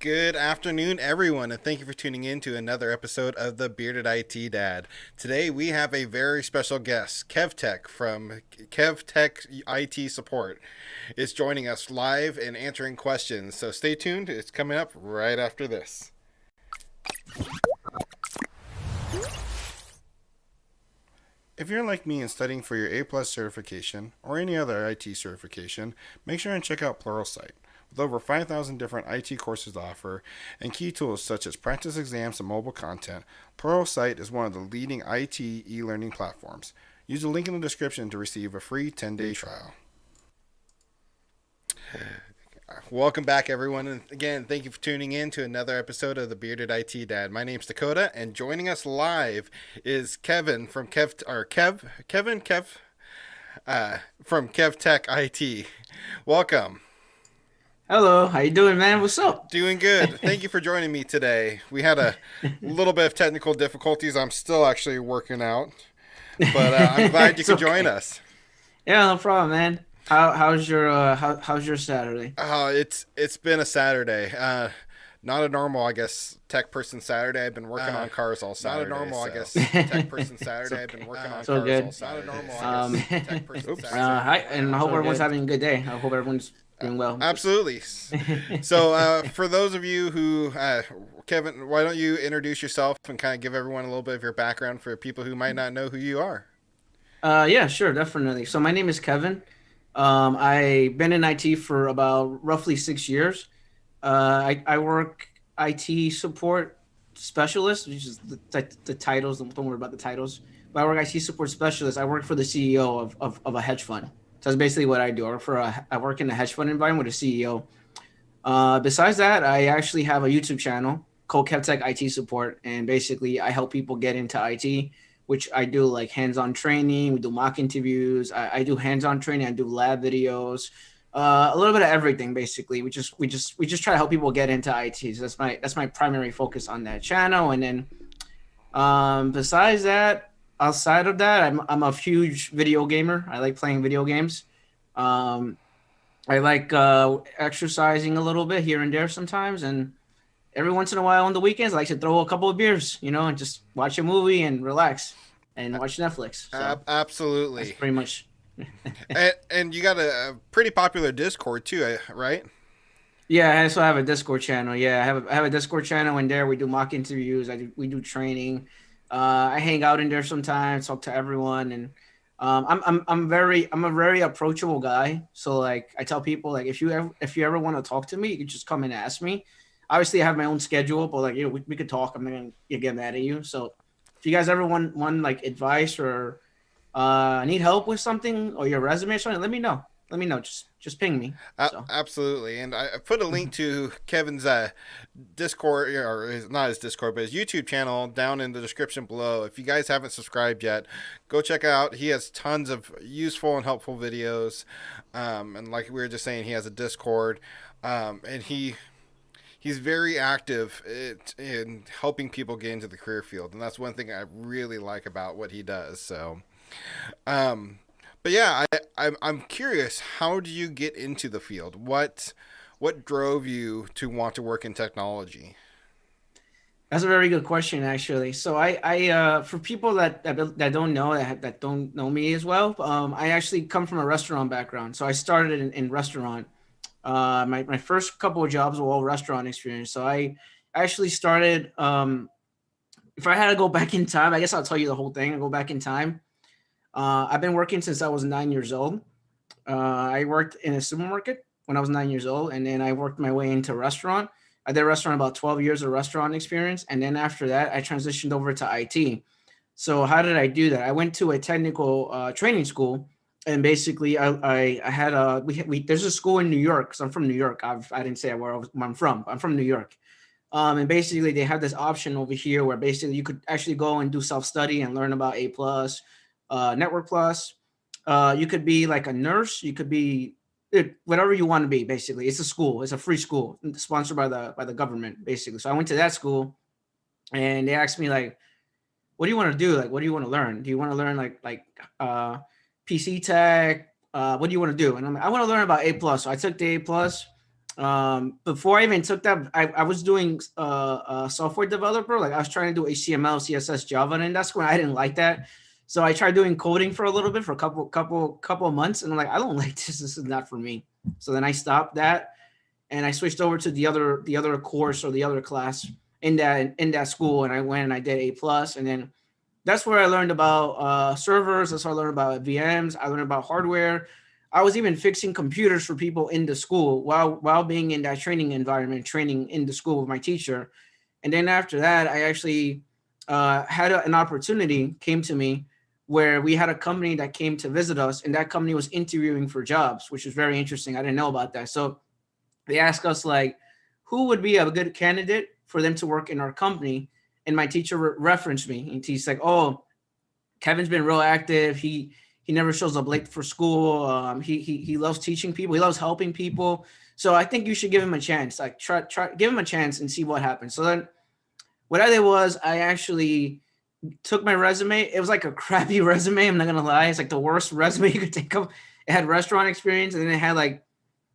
Good afternoon, everyone, and thank you for tuning in to another episode of the Bearded IT Dad. Today we have a very special guest, Kevtech from Kevtech IT Support, is joining us live and answering questions. So stay tuned; it's coming up right after this. If you're like me and studying for your A Plus certification or any other IT certification, make sure and check out Pluralsight. With over 5,000 different IT courses to offer and key tools such as practice exams and mobile content, Pluralsight is one of the leading IT e-learning platforms. Use the link in the description to receive a free 10-day trial. Welcome back, everyone, and again, thank you for tuning in to another episode of the Bearded IT Dad. My name's Dakota, and joining us live is Kevin from from Kevtech IT. Welcome. Hello, how you doing, man? What's up? Doing good. Thank you for joining me today. We had a little bit of technical difficulties. I'm still actually working out, but I'm glad you could join us. Yeah, no problem, man. How's your Saturday? It's been a Saturday. Not a normal, I guess, tech person Saturday. I've been working on cars all Saturday. Not a normal, I guess, tech person Saturday. I've been working on So cars good. all Saturday. Not a normal, I guess, tech person Saturday. Hi, and I hope So everyone's good. having a good day. I hope everyone's doing well. Absolutely. So, for those of you who, Kevin, why don't you introduce yourself and kind of give everyone a little bit of your background for people who might not know who you are? Yeah, sure, definitely. So my name is Kevin. I've been in IT for about roughly 6 years. I work IT support specialist, which is the titles. Don't worry about the titles. But I work IT support specialist. I work for the CEO of a hedge fund. So that's basically what I do. I work in a hedge fund environment with a CEO. Besides that, I actually have a YouTube channel called Kevtech IT Support, and basically I help people get into IT, which I do like hands-on training. We do mock interviews. I do hands-on training. I do lab videos, a little bit of everything. Basically, we just try to help people get into IT. So that's my primary focus on that channel. And then besides that, outside of that, I'm a huge video gamer. I like playing video games. Um, I like exercising a little bit here and there sometimes, and every once in a while on the weekends, I like to throw a couple of beers, and just watch a movie and relax and watch Netflix. So that's Absolutely. pretty much. And you got a pretty popular Discord too, right? Yeah, I also have a Discord channel. Yeah, I have a Discord channel in there. We do mock interviews. We do training. I hang out in there sometimes, talk to everyone, and I'm a very approachable guy. So like I tell people, like if you ever want to talk to me, you can just come and ask me. Obviously, I have my own schedule, but like we could talk. I'm not gonna get mad at you. So if you guys ever want like advice or need help with something or your resume or something, let me know. Let me know. Just ping me. So. Absolutely. And I put a link to Kevin's Discord, not his Discord, but his YouTube channel down in the description below. If you guys haven't subscribed yet, go check out. He has tons of useful and helpful videos. And like we were just saying, he has a Discord. And he's very active in helping people get into the career field. And that's one thing I really like about what he does. So, but yeah, I'm curious. How do you get into the field? What drove you to want to work in technology? That's a very good question, actually. So for people that don't know that don't know me as well, I actually come from a restaurant background. So I started in restaurant. My first couple of jobs were all restaurant experience. So I actually started. If I had to go back in time, I guess I'll tell you the whole thing. I go back in time. I've been working since I was 9 years old. I worked in a supermarket when I was 9 years old, and then I worked my way into restaurant. I did restaurant about 12 years of restaurant experience, and then after that, I transitioned over to IT. So how did I do that? I went to a technical training school, and basically I had a there's a school in New York because I'm from New York. I didn't say where I'm from. I'm from New York. And basically they have this option over here where basically you could actually go and do self-study and learn about A plus, Network plus. You could be like a nurse. You could be whatever you want to be. Basically, it's a school. It's a free school sponsored by the government. Basically, so I went to that school, and they asked me like, "What do you want to do? Like, what do you want to learn? Do you want to learn PC tech? What do you want to do?" And I'm like, "I want to learn about A plus." So I took the A plus. Before I even took that, I was doing software developer. Like I was trying to do HTML, CSS, Java, and that's when I didn't like that. So I tried doing coding for a little bit for a couple of months, and I'm like, I don't like this. This is not for me. So then I stopped that, and I switched over to the other course or the other class in that school, and I went and I did A+, and then that's where I learned about servers. That's where I learned about VMs. I learned about hardware. I was even fixing computers for people in the school while being in that training environment, training in the school with my teacher. And then after that, I actually had an opportunity came to me where we had a company that came to visit us, and that company was interviewing for jobs, which was very interesting. I didn't know about that. So they asked us like, who would be a good candidate for them to work in our company? And my teacher referenced me, and he's like, "Oh, Kevin's been real active. He never shows up late for school. He loves teaching people. He loves helping people. So I think you should give him a chance. Like try give him a chance and see what happens." So then what I did was I actually took my resume. It was like a crappy resume. I'm not gonna lie. It's like the worst resume you could think of. It had restaurant experience, and then it had like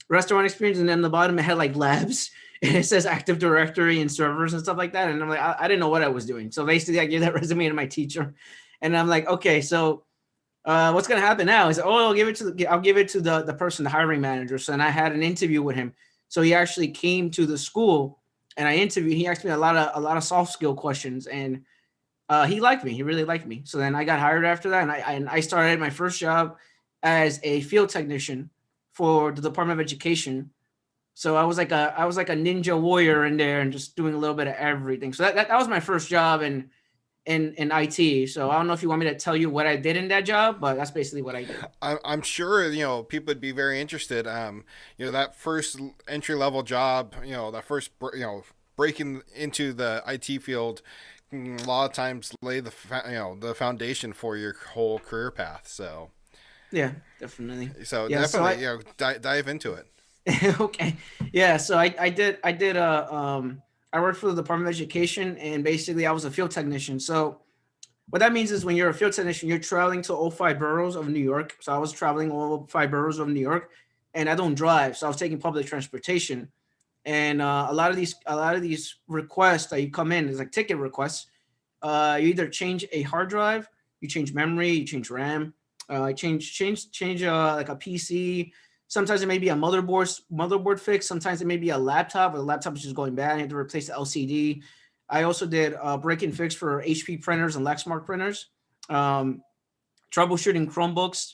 restaurant experience, and then the bottom it had like labs, and it says Active Directory and servers and stuff like that. And I'm like, I didn't know what I was doing. So basically, I gave that resume to my teacher, and I'm like, okay, so what's gonna happen now? Is I'll give it to the person, the hiring manager. So then I had an interview with him. So he actually came to the school, and I interviewed. He asked me a lot of soft skill questions, and he liked me. He really liked me. So then I got hired after that, and I started my first job as a field technician for the Department of Education. So I was like a ninja warrior in there and just doing a little bit of everything. So that was my first job in IT. So I don't know if you want me to tell you what I did in that job, but that's basically what I did. I'm sure people would be very interested. That first entry level job, that first breaking into the IT field, a lot of times lay the foundation for your whole career path. Yeah, definitely. So Yeah, so definitely dive into it. okay. Yeah, so I worked for the Department of Education, and basically I was a field technician. So what that means is when you're a field technician, you're traveling to all five boroughs of New York. So I was traveling all five boroughs of New York, and I don't drive, so I was taking public transportation. And a lot of these requests that you come in is like ticket requests. You either change a hard drive, you change memory, you change RAM, change like a PC. Sometimes it may be a motherboard fix. Sometimes it may be a laptop, or the laptop is just going bad. You have to replace the LCD. I also did break and fix for HP printers and Lexmark printers. Um, Troubleshooting Chromebooks,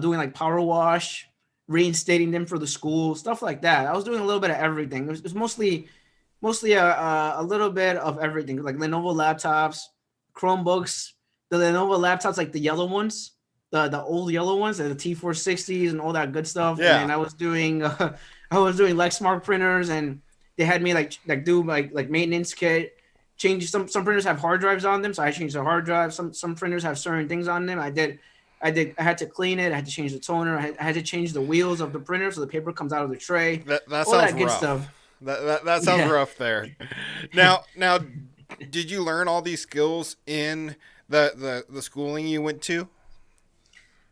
doing like power wash, reinstating them for the school, stuff like that. I was doing a little bit of everything. It was mostly a little bit of everything, like Lenovo laptops, Chromebooks, the Lenovo laptops, like the yellow ones, the old yellow ones, the T460s and all that good stuff. And Yeah, then I was doing Lexmark printers, and they had me like do like maintenance kit. Change some printers have hard drives on them, so I changed the hard drive. Some printers have certain things on them. I had to clean it. I had to change the toner. I had to change the wheels of the printer so the paper comes out of the tray. that All sounds that good stuff. rough. That sounds Yeah. rough there. Now, did you learn all these skills in the schooling you went to?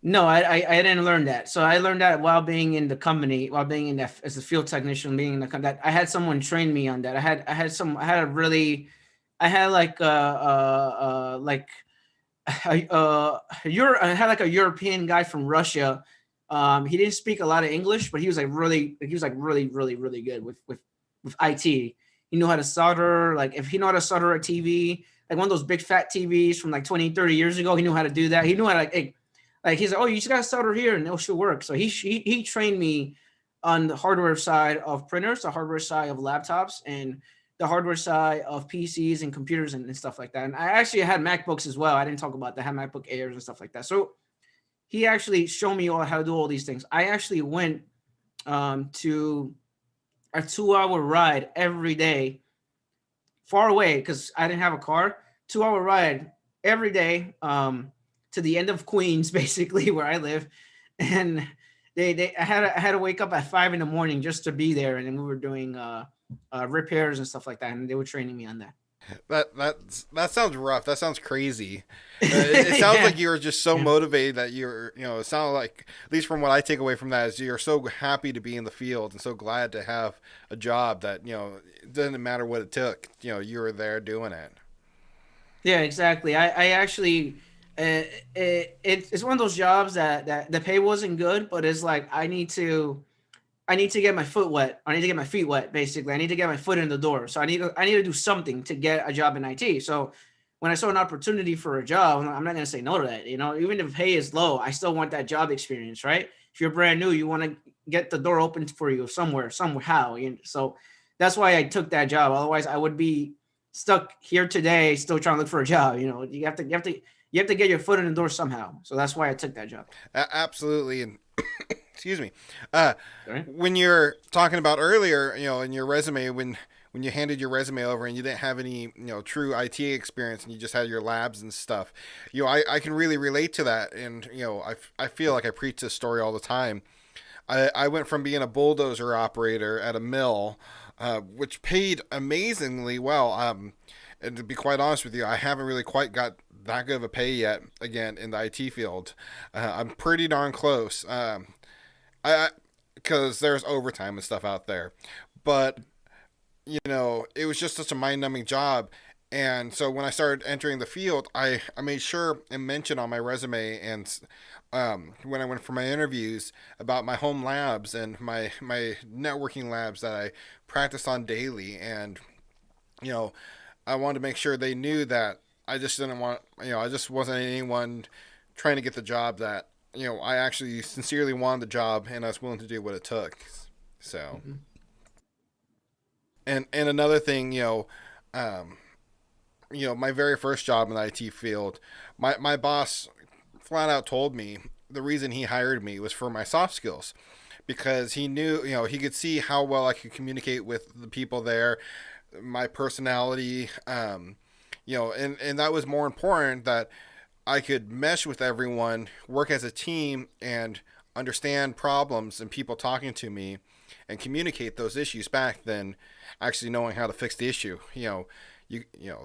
No, I didn't learn that. So I learned that while being in the company, while being in that as a field technician, being in the that I had someone train me on that. I had like I had like a European guy from Russia. He didn't speak a lot of English, but he was like really good with IT. He knew how to solder. Like if he knew how to solder a TV, like one of those big fat TVs from like 20, 30 years ago, he knew how to do that. He knew how to like he's like, oh, you just gotta solder here and it should work. So he trained me on the hardware side of printers, the hardware side of laptops, and the hardware side of PCs and computers and stuff like that. And I actually had MacBooks as well. I didn't talk about that. I had MacBook Airs and stuff like that. So he actually showed me how to do all these things. I actually went to a 2 hour ride every day, far away because I didn't have a car. 2 hour ride every day to the end of Queens, basically where I live, and I had to wake up at 5 in the morning just to be there, and then we were doing repairs and stuff like that, and they were training me on that. That sounds rough. That sounds crazy. It sounds Yeah. like you were just so Yeah. motivated that you're, it sounded like, at least from what I take away from that, is you're so happy to be in the field and so glad to have a job that, it doesn't matter what it took. You were there doing it. Yeah, exactly. I actually, it's one of those jobs that the pay wasn't good, but it's like I need to get my foot wet. I need to get my feet wet. Basically, I need to get my foot in the door. So I need to do something to get a job in IT. So when I saw an opportunity for a job, I'm not going to say no to that. You know, even if pay is low, I still want that job experience, right? If you're brand new, you want to get the door open for you somewhere, somehow. So that's why I took that job. Otherwise, I would be stuck here today, still trying to look for a job. You know, you have to get your foot in the door somehow. So that's why I took that job. Absolutely. And excuse me. Uh, Right? when you're talking about earlier, in your resume, when you handed your resume over and you didn't have any, true IT experience and you just had your labs and stuff, I can really relate to that. And, I feel like I preach this story all the time. I went from being a bulldozer operator at a mill, which paid amazingly well. And to be quite honest with you, I haven't really quite got that good of a pay yet. Again, in the IT field, I'm pretty darn close. I because there's overtime and stuff out there, but it was just such a mind-numbing job. And so when I started entering the field, I made sure and mention on my resume and when I went for my interviews about my home labs and my networking labs that I practice on daily. And you know, I wanted to make sure they knew that I just didn't want, I just wasn't anyone trying to get the job, that, I actually sincerely wanted the job and I was willing to do what it took. So, Mhm. and another thing, um, my very first job in the IT field, my boss flat out told me the reason he hired me was for my soft skills, because he knew, he could see how well I could communicate with the people there, my personality, and that was more important, that I could mesh with everyone, work as a team, and understand problems and people talking to me and communicate those issues back than actually knowing how to fix the issue.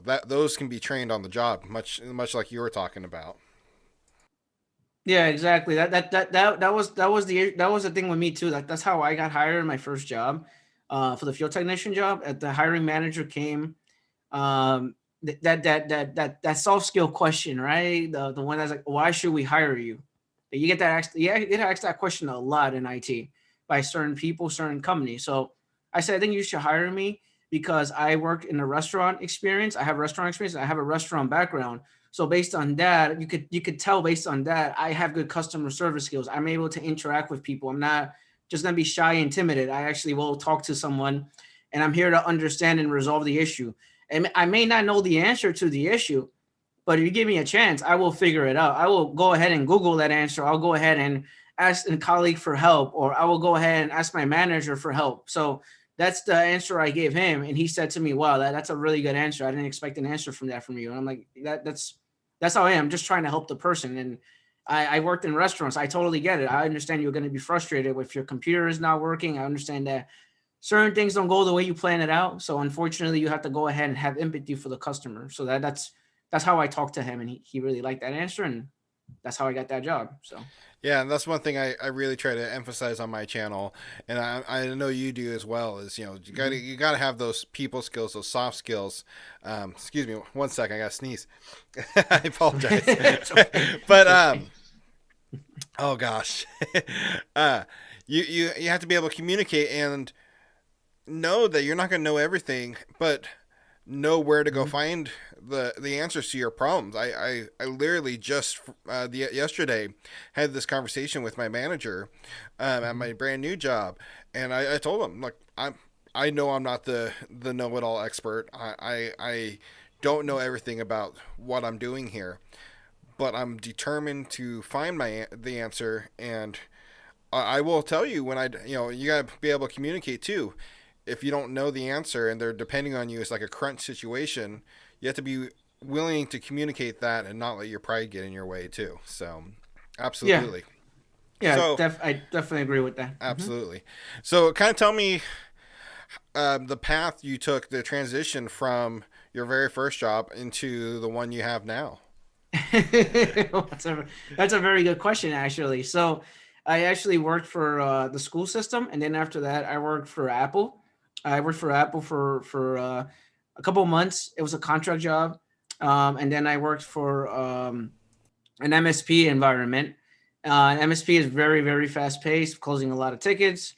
That those can be trained on the job, much like you were talking about. Yeah, exactly. That was the thing with me too. That's how I got hired in my first job, for the field technician job. At the hiring manager came, that soft skill question, right? The one that's like, why should we hire you? You get that asked, yeah, you get asked that question a lot in IT by certain people, certain companies. So I said, I think you should hire me because I work in a restaurant experience. I have restaurant experience. I have a restaurant background. So based on that, you could tell based on that, I have good customer service skills. I'm able to interact with people. I'm not just gonna be shy and timid. I actually will talk to someone, and I'm here to understand and resolve the issue. And I may not know the answer to the issue, but if you give me a chance, I will figure it out. I will go ahead and Google that answer. I'll go ahead and ask a colleague for help, or I will go ahead and ask my manager for help. So that's the answer I gave him. And he said to me, wow, that's a really good answer. I didn't expect an answer from that from you. And I'm like, that's how I am. I'm just trying to help the person. And I worked in restaurants. I totally get it. I understand you're going to be frustrated if your computer is not working. I understand that certain things don't go the way you plan it out. So unfortunately, you have to go ahead and have empathy for the customer. So that's how I talked to him, and he really liked that answer, and that's how I got that job. So Yeah, and that's one thing I really try to emphasize on my channel, and I know you do as well. Is mhm. you gotta have those people skills, those soft skills. Excuse me, one second, I gotta sneeze. I apologize, It's okay. but It's okay. oh gosh, uh, you have to be able to communicate and know that you're not gonna know everything, but know where to go Mhm. find the answers to your problems. I literally just yesterday had this conversation with my manager at Mhm. my brand new job, and I told him, like, I know I'm not the know it all expert. I don't know everything about what I'm doing here, but I'm determined to find the answer, and I will tell you when you gotta be able to communicate too. If you don't know the answer and they're depending on you, it's like a crunch situation. You have to be willing to communicate that and not let your pride get in your way too. So, Yeah, absolutely. yeah, So, I definitely agree with that. Mhm. absolutely. So, kind of tell me the path you took, the transition from your very first job into the one you have now? that's a very good question, actually. So I actually worked for the school system, and then after that, I worked for Apple. I worked for Apple for a couple of months. It was a contract job, and then I worked for an MSP environment. MSP is very fast paced, closing a lot of tickets.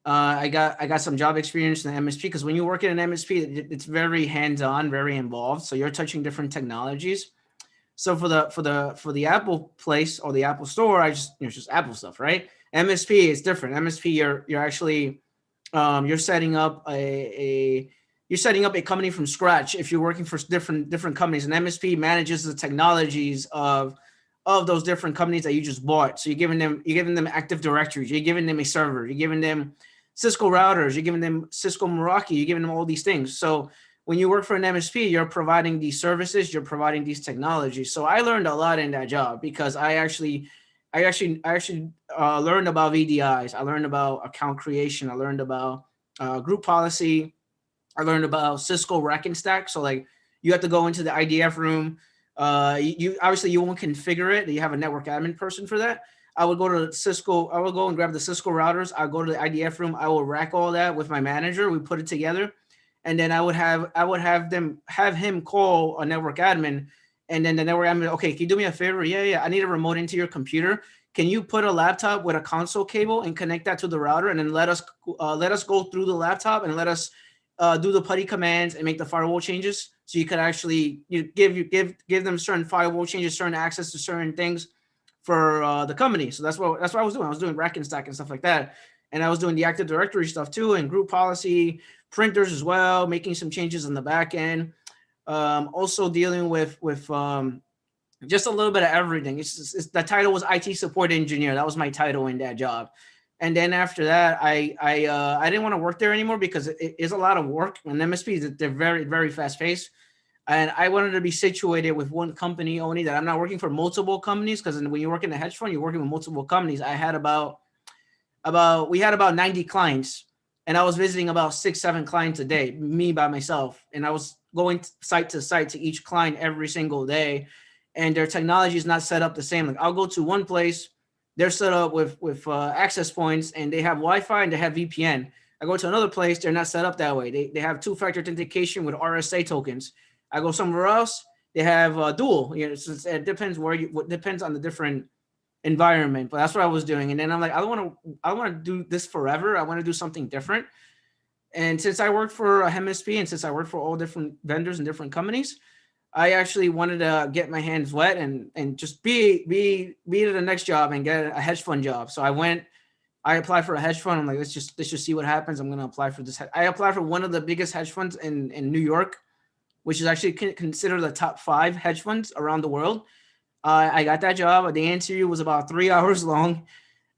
I got some job experience in the MSP because when you work in an MSP, it's very hands on, very involved. So you're touching different technologies. So for the Apple place or the Apple store, I just it's just Apple stuff, right? MSP is different. MSP, you're actually you're setting up a you're setting up a company from scratch. If you're working for different companies, and MSP manages the technologies of those different companies that you just bought. So you're giving them Active Directories, you're giving them a server, you're giving them Cisco routers, you're giving them Cisco Meraki, you're giving them all these things. So when you work for an MSP, you're providing these services, you're providing these technologies. So I learned a lot in that job because I actually learned about VDIs. I learned about account creation. I learned about group policy. I learned about Cisco Rack and Stack. So like you have to go into the IDF room. You obviously you won't configure it. You have a network admin person for that. I would go to Cisco. I would go and grab the Cisco routers. I'll go to the IDF room. I will rack all that with my manager. We put it together, and then I would have him call a network admin, and then the network admin. Okay, can you do me a favor? Yeah. I need a remote into your computer. Can you put a laptop with a console cable and connect that to the router, and then let us go through the laptop and let us do the putty commands and make the firewall changes, so you could actually give them certain firewall changes, certain access to certain things for the company. So that's what I was doing. I was doing rack and stack and stuff like that, and I was doing the Active Directory stuff too, and group policy, printers as well, making some changes in the back end. Also dealing with just a little bit of everything. The title was IT support engineer. That was my title in that job. And then after that, I didn't want to work there anymore because it is a lot of work. And MSPs, they're very fast paced, and I wanted to be situated with one company only. That I'm not working for multiple companies, because when you work in a hedge fund, you're working with multiple companies. I had about we had about 90 clients, and I was visiting about 6 7 clients a day, me by myself, and I was going site to site to each client every single day, and their technology is not set up the same. Like I'll go to one place, they're set up with access points, and they have Wi-Fi and they have VPN. I go to another place, they're not set up that way. They have two-factor authentication with RSA tokens. I go somewhere else, they have dual. It depends depends on the different environment. But that's what I was doing, and then I'm like, I don't want to do this forever. I want to do something different. And since I worked for a MSP, and since I worked for all different vendors and different companies, I actually wanted to get my hands wet and just be to the next job and get a hedge fund job. So I applied for a hedge fund. I'm like, let's just see what happens. I'm gonna apply for this. I applied for one of the biggest hedge funds in New York, which is actually considered the top 5 hedge funds around the world. I got that job. The interview was about 3 hours long.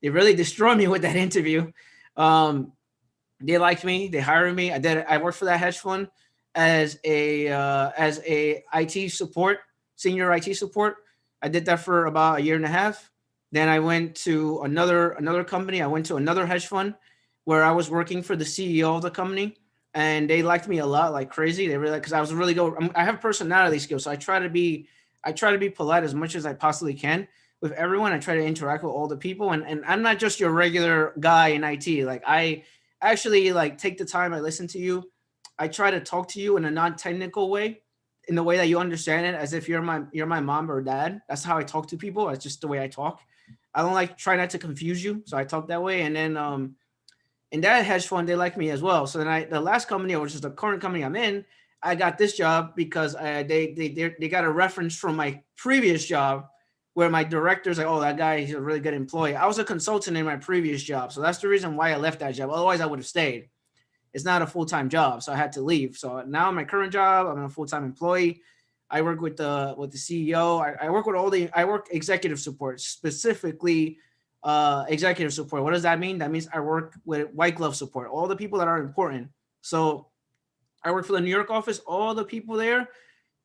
They really destroyed me with that interview. Um, they liked me. They hired me. I worked for that hedge fund as a IT support, senior IT support. I did that for about a year and a half. Then I went to another company. I went to another hedge fund where I was working for the CEO of the company, and they liked me a lot, like crazy. They really, because I was really good. I have personality skills, so I try to be polite as much as I possibly can with everyone. I try to interact with all the people, and I'm not just your regular guy in IT. Like I actually like take the time. I listen to you. I try to talk to you in a non-technical way, in the way that you understand it, as if you're my mom or dad. That's how I talk to people. That's just the way I talk. I don't like try not to confuse you, so I talk that way. And then in that hedge fund, they like me as well. So then the last company, which is the current company I'm in, I got this job because they got a reference from my previous job, where my director's like, oh, that guy, he's a really good employee. I was a consultant in my previous job, so that's the reason why I left that job. Otherwise, I would have stayed. It's not a full-time job, so I had to leave. So now in my current job, I'm a full-time employee. I work with the CEO. I work executive support, specifically executive support. What does that mean? That means I work with white glove support, all the people that are important. So I work for the New York office. All the people there,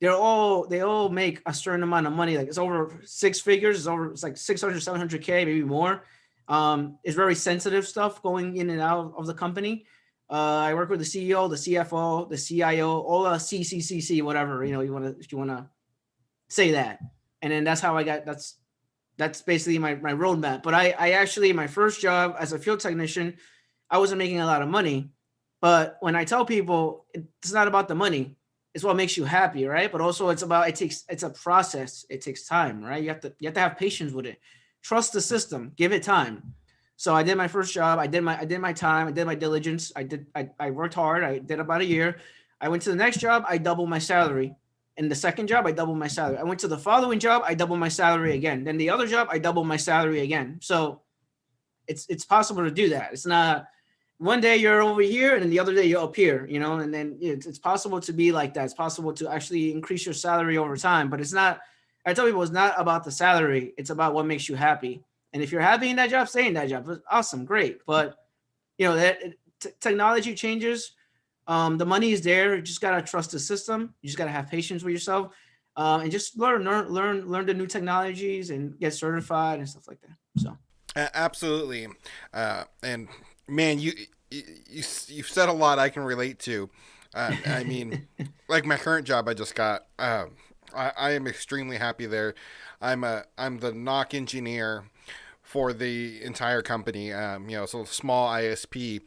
they all make a certain amount of money. Like it's over 6 figures. It's like 600, 700K, maybe more. It's very sensitive stuff going in and out of the company. I work with the CEO, the CFO, the CIO, all the CCCC, whatever, you want to, if you want to say that. And then that's how I got, that's basically my roadmap. But I actually, my first job as a field technician, I wasn't making a lot of money. But when I tell people it's not about the money, it's what makes you happy, right? But also it's a process. It takes time, right? You have to have patience with it. Trust the system, give it time. So I did my first job. I did my time. I did my diligence. I worked hard. I did about a year. I went to the next job. I doubled my salary. In the second job, I doubled my salary. I went to the following job. I doubled my salary again. Then the other job, I doubled my salary again. So it's possible to do that. It's not one day you're over here and then the other day you're up here, and then it's possible to be like that. It's possible to actually increase your salary over time, but it's not. I tell people it's not about the salary. It's about what makes you happy. And if you're happy in that job, stay in that job. Awesome, great. But that technology changes. The money is there. You just gotta trust the system. You just gotta have patience with yourself, and just learn the new technologies and get certified and stuff like that. So Absolutely, and man, you've said a lot I can relate to. I mean, like my current job I just got. I am extremely happy there. I'm the knock engineer for the entire company. So small ISP.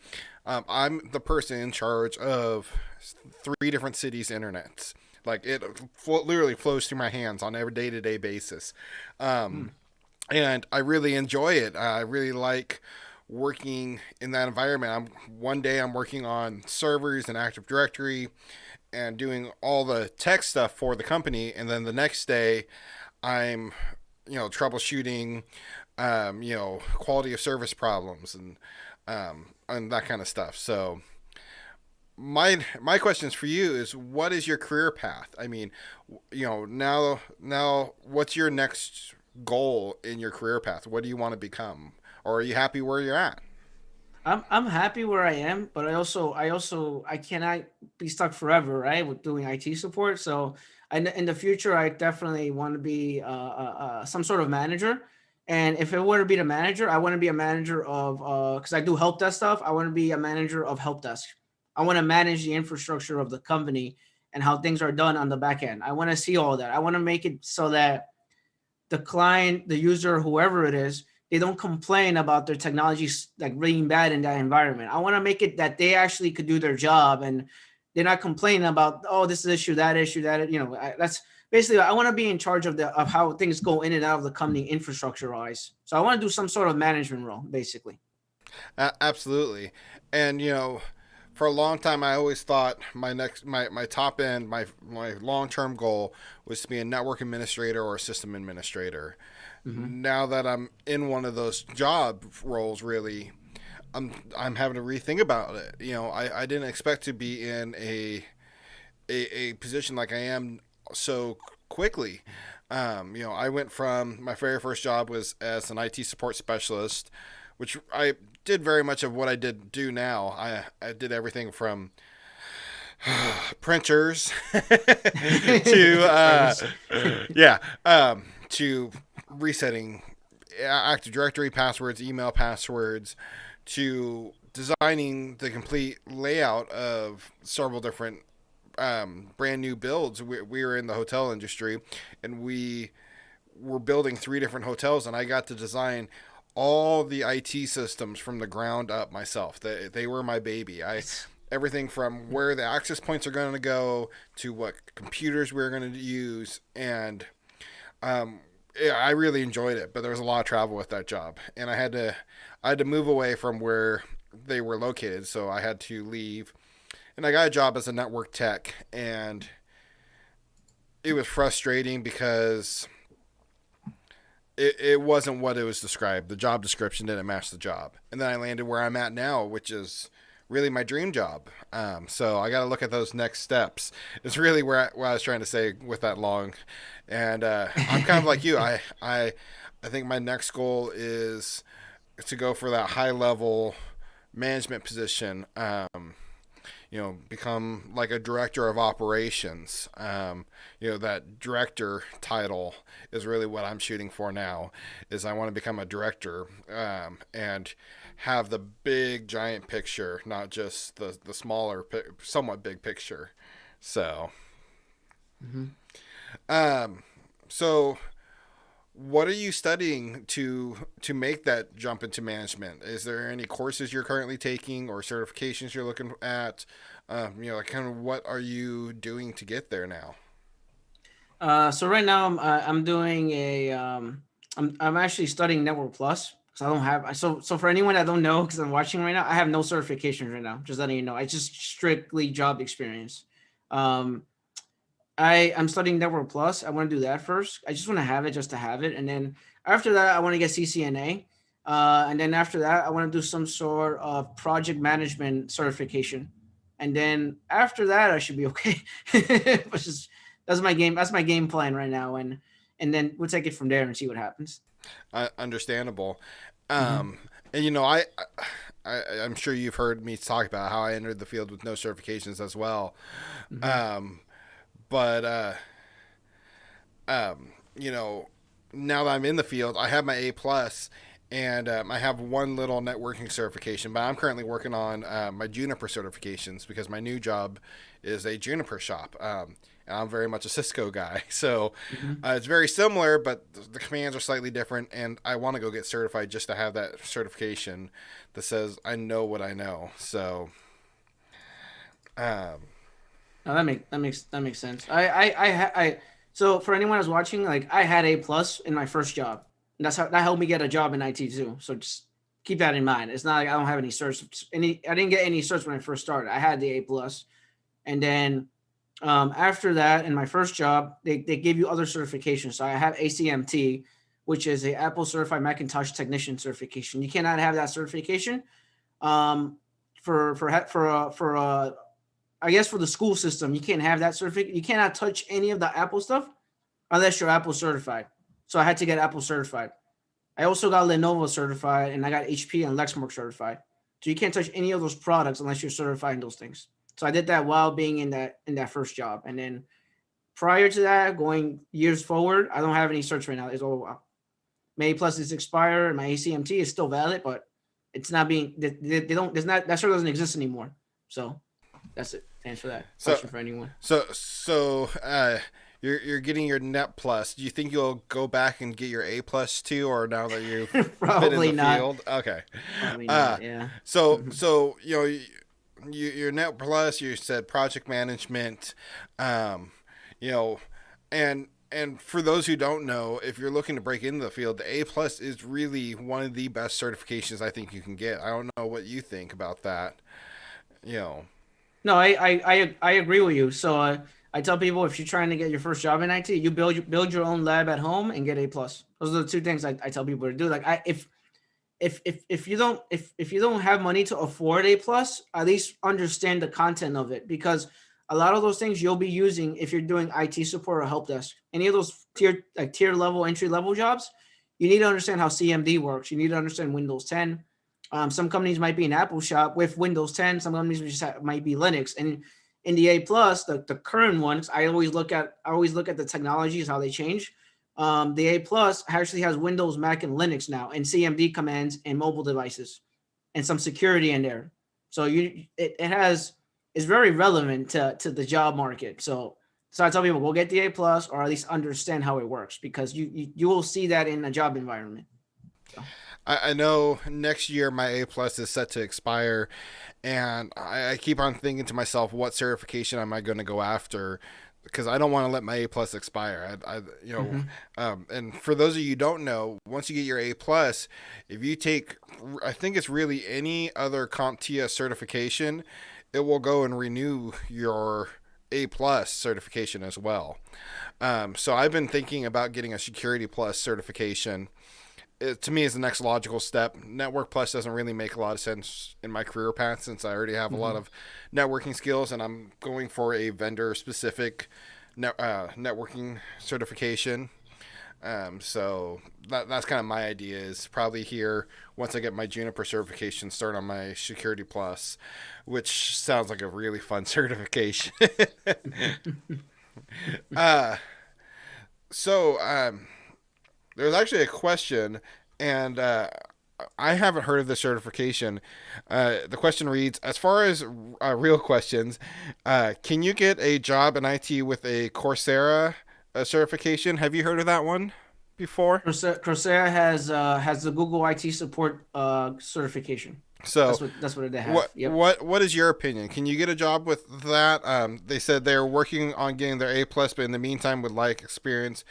I'm the person in charge of 3 different cities' internets. Like it literally flows through my hands on every day-to-day basis, and I really enjoy it. I really like working in that environment. One day I'm working on servers and Active Directory and doing all the tech stuff for the company, and then the next day I'm troubleshooting quality of service problems and that kind of stuff. So my questions for you is, what is your career path? I mean, now what's your next goal in your career path? What do you want to become? Or are you happy where you're at? I'm happy where I am, but I cannot be stuck forever, right? With doing IT support. So in the future, I definitely want to be some sort of manager. And if it were to be the manager, I want to be a manager of because I do help desk stuff. I want to be a manager of help desk. I want to manage the infrastructure of the company and how things are done on the back end. I want to see all that. I want to make it so that the client, the user, whoever it is, they don't complain about their technology like being bad in that environment. I want to make it that they actually could do their job and they're not complaining about, oh, this issue, that issue, that's basically, I want to be in charge of how things go in and out of the company infrastructure wise. So I want to do some sort of management role, basically. Absolutely. And for a long time I always thought my top end, my long-term goal was to be a network administrator or a system administrator. Mm-hmm. Now that I'm in one of those job roles, really, I'm having to rethink about it. I didn't expect to be in a position like I am so quickly. I went from my very first job was as an IT support specialist, which I did very much of what I do now. I did everything from printers to resetting Active Directory passwords, email passwords, to designing the complete layout of several different brand new builds. We were in the hotel industry, and we were building 3 different hotels, and I got to design all the IT systems from the ground up myself. They were my baby. Everything from where the access points are going to go to what computers we're going to use, and I really enjoyed it. But there was a lot of travel with that job, and I had to move away from where they were located, so I had to leave. And I got a job as a network tech, and it was frustrating because it wasn't what it was described. The job description didn't match the job. And then I landed where I'm at now, which is really my dream job. So I got to look at those next steps. It's really what I was trying to say with that long. And I'm kind of like you. I think my next goal is to go for that high level management position. become like a director of operations. That director title is really what I'm shooting for now. Is I want to become a director, and have the big giant picture, not just the smaller, somewhat big picture. So, Mm-hmm. um, so what are you studying to make that jump into management? Is there any courses you're currently taking or certifications you're looking at? Like kind of what are you doing to get there now? So right now I'm doing I'm actually studying Network Plus because I don't have so for anyone that don't know because I'm watching right now, I have no certifications right now. Just letting you know, I just strictly job experience. Um, I'm studying Network Plus. I want to do that first. I just want to have it just to have it, and then after that, I want to get CCNA. And then after that, I want to do some sort of project management certification, and then after that, I should be okay. Which is that's my game. That's my game plan right now, and then we'll take it from there and see what happens. Understandable. Mm-hmm. And I'm sure you've heard me talk about how I entered the field with no certifications as well. Mm-hmm. Um, but um, you know, now that I'm in the field, I have my A plus, and I have one little networking certification. But I'm currently working on my Juniper certifications because my new job is a Juniper shop. And I'm very much a Cisco guy, so Mm-hmm. it's very similar, but the commands are slightly different. And I want to go get certified just to have that certification that says I know what I know. So, um, No, that makes sense. So for anyone who's watching, like I had A+ in my first job. And that's how that helped me get a job in IT too. So just keep that in mind. It's not like I don't have any certs. I didn't get any certs when I first started. I had the A+, and then after that, in my first job, they gave you other certifications. So I have ACMT, which is a Apple Certified Macintosh Technician certification. You cannot have that certification um, for I guess for the school system, you can't have that certificate. You cannot touch any of the Apple stuff unless you're Apple certified. So I had to get Apple certified. I also got Lenovo certified, and I got HP and Lexmark certified. So you can't touch any of those products unless you're certified in those things. So I did that while being in that first job, and then prior to that, going years forward, I don't have any certs right now. It's all May Plus is expired, and my ACMT is still valid, but it's not being they don't there's not that cert doesn't exist anymore. So that's it. To answer that so question for anyone. you're getting your Net Plus. Do you think you'll go back and get your A plus too, or now that you've been in Probably the not. field? Okay. Probably Uh, not. Yeah. so Mhm. so your Net Plus. You said project management. Um, you know, and for those who don't know, if you're looking to break into the field, the A plus is really one of the best certifications I think you can get. I don't know what you think about that. You know. No, I agree with you. So I tell people if you're trying to get your first job in IT, you build your own lab at home and get A+. Those are the two things I tell people to do. Like if you don't have money to afford A+, at least understand the content of it because a lot of those things you'll be using if you're doing IT support or help desk. Any of those tier level entry level jobs, you need to understand how CMD works. You need to understand Windows 10. Some companies might be an Apple shop with Windows 10. Some companies might be Linux. And in the A+, the current ones, I always look at the technologies how they change. The A+ actually has Windows, Mac, and Linux now, and CMD commands and mobile devices, and some security in there. So it is very relevant to the job market. So I tell people go get the A+, or at least understand how it works because you will see that in a job environment. So. I know next year my A plus is set to expire, and I keep on thinking to myself, what certification am I going to go after? Because I don't want to let my A plus expire. Mhm. And for those of you who don't know, once you get your A plus, if you take, I think it's really any other CompTIA certification, it will go and renew your A plus certification as well. So I've been thinking about getting a Security Plus certification. It, to me, is the next logical step. Network Plus doesn't really make a lot of sense in my career path since I already have a lot Mhm. of networking skills, and I'm going for a vendor specific networking certification. So that's kind of my idea is probably here once I get my Juniper certification, start on my Security Plus, which sounds like a really fun certification. uh, so there's actually a question, and I haven't heard of the certification. The question reads, as far as real questions, can you get a job in IT with a Coursera certification? Have you heard of that one before? Coursera has the Google IT support certification. So, That's what they have. what Yep. what what is your opinion? Can you get a job with that? They said they're working on getting their A plus, but in the meantime, would like experience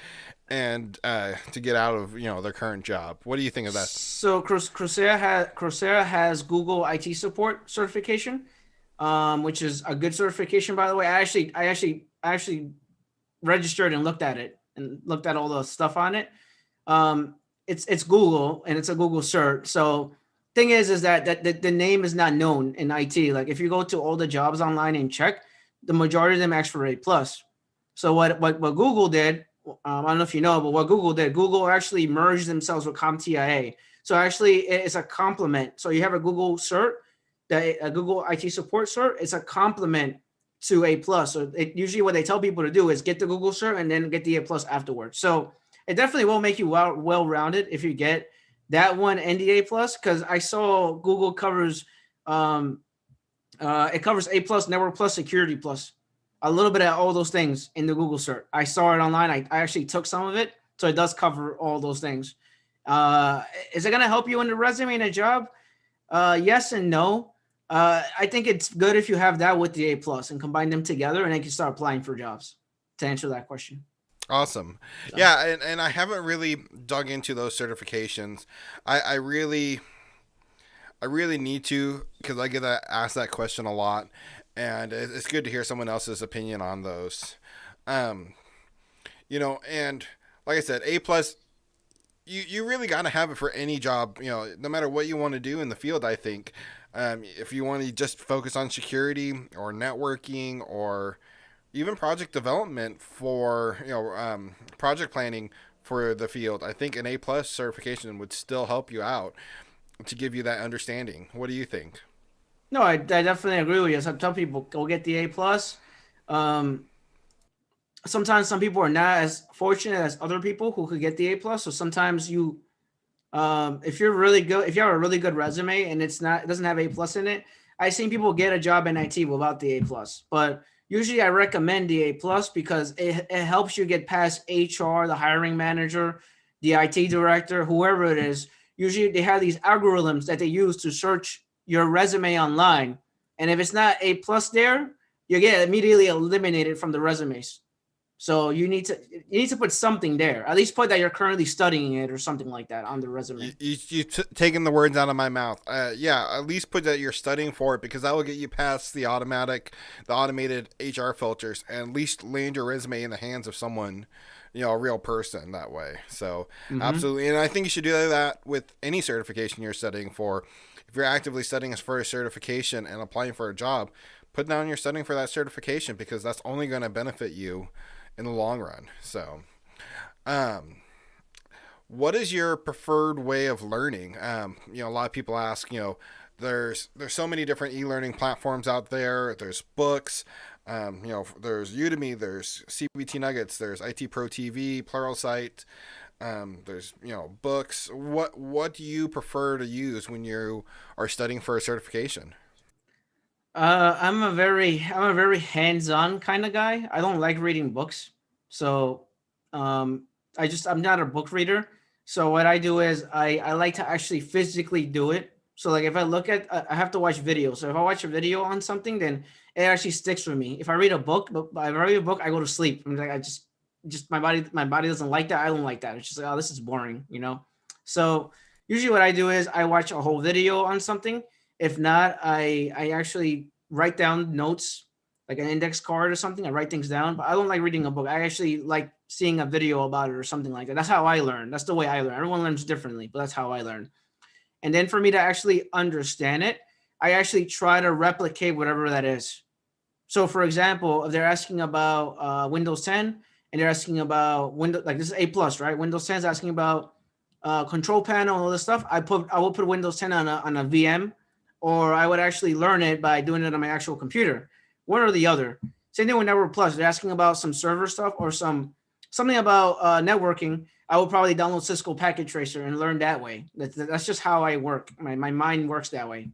and to get out of their current job. What do you think of that? So Coursera has Google IT support certification, which is a good certification, by the way. I actually registered and looked at it and looked at all the stuff on it. It's Google and it's a Google cert. So thing is that the name is not known in IT. Like if you go to all the jobs online and check, the majority of them ask for A plus. So what Google did, I don't know if you know, but what Google did, Google actually merged themselves with CompTIA. So actually, it's a complement. So you have a Google cert, a Google IT support cert. It's a complement to A plus. So usually what they tell people to do is get the Google cert and then get the A plus afterwards. So it definitely will make you well rounded if you get that one and the A plus. Because I saw Google covers it covers A plus, Network plus, Security plus, a little bit of all those things in the Google cert. I saw it online. I actually took some of it, so it does cover all those things. Is it going to help you in the resume and a job? Yes and no. I think it's good if you have that with the A plus and combine them together, and then you can start applying for jobs. To answer that question. Awesome. So. Yeah, and I haven't really dug into those certifications. I really need to because I get asked that question a lot, and it's good to hear someone else's opinion on those. Um, and like I said, A plus. You really got to have it for any job, no matter what you want to do in the field, I think. If you want to just focus on security or networking or even project development for, project planning for the field, I think an A plus certification would still help you out to give you that understanding. What do you think? No, I definitely agree with you. So I tell people go get the A plus. Um, Sometimes some people are not as fortunate as other people who could get the A plus. So sometimes if you're really good, if you have a really good resume and it doesn't have A plus in it, I've seen people get a job in IT without the A plus. But usually I recommend the A plus because it helps you get past HR, the hiring manager, the IT director, whoever it is. Usually they have these algorithms that they use to search your resume online. And if it's not A plus there, you get immediately eliminated from the resumes. So you need to put something there. At least put that you're currently studying it or something like that on the You, resume. you, you taking the words out of my mouth. Yeah, at least put that you're studying for it because that will get you past the automated HR filters, and at least land your resume in the hands of someone, a real person that way. So Mm-hmm. absolutely, and I think you should do that with any certification you're studying for. If you're actively studying for a certification and applying for a job, put down you're studying for that certification because that's only going to benefit you in the long run. So, um, what is your preferred way of learning? A lot of people ask, there's so many different e-learning platforms out there. There's books, there's Udemy, there's CBT Nuggets, there's IT Pro TV, Pluralsight. There's books. What do you prefer to use when you are studying for a certification? I'm a very hands-on kind of guy. I don't like reading books, so um, I'm not a book reader. So what I do is I like to actually physically do it. So like if I look at I have to watch videos. So if I watch a video on something, then it actually sticks with me. If I read a book, but if I read a book, I go to sleep. I'm like I just my body doesn't like that. I don't like that. It's just like, oh, this is boring. So usually what I do is I watch a whole video on something. If not, I actually write down notes like an index card or something. I write things down, but I don't like reading a book. I actually like seeing a video about it or something like that. That's how I learn. That's the way I learn. Everyone learns differently, but that's how I learn. And then for me to actually understand it, I actually try to replicate whatever that is. So, for example, if they're asking about Windows 10 and they're asking about Windows, like this is A+, right? Windows 10 is asking about control panel and all this stuff. I will put Windows 10 on a VM, or I would actually learn it by doing it on my actual computer. One or the other. Same thing with Network Plus. They're asking about some server stuff or something about networking. I will probably download Cisco Packet Tracer and learn that way. That's just how I work. My mind works that way.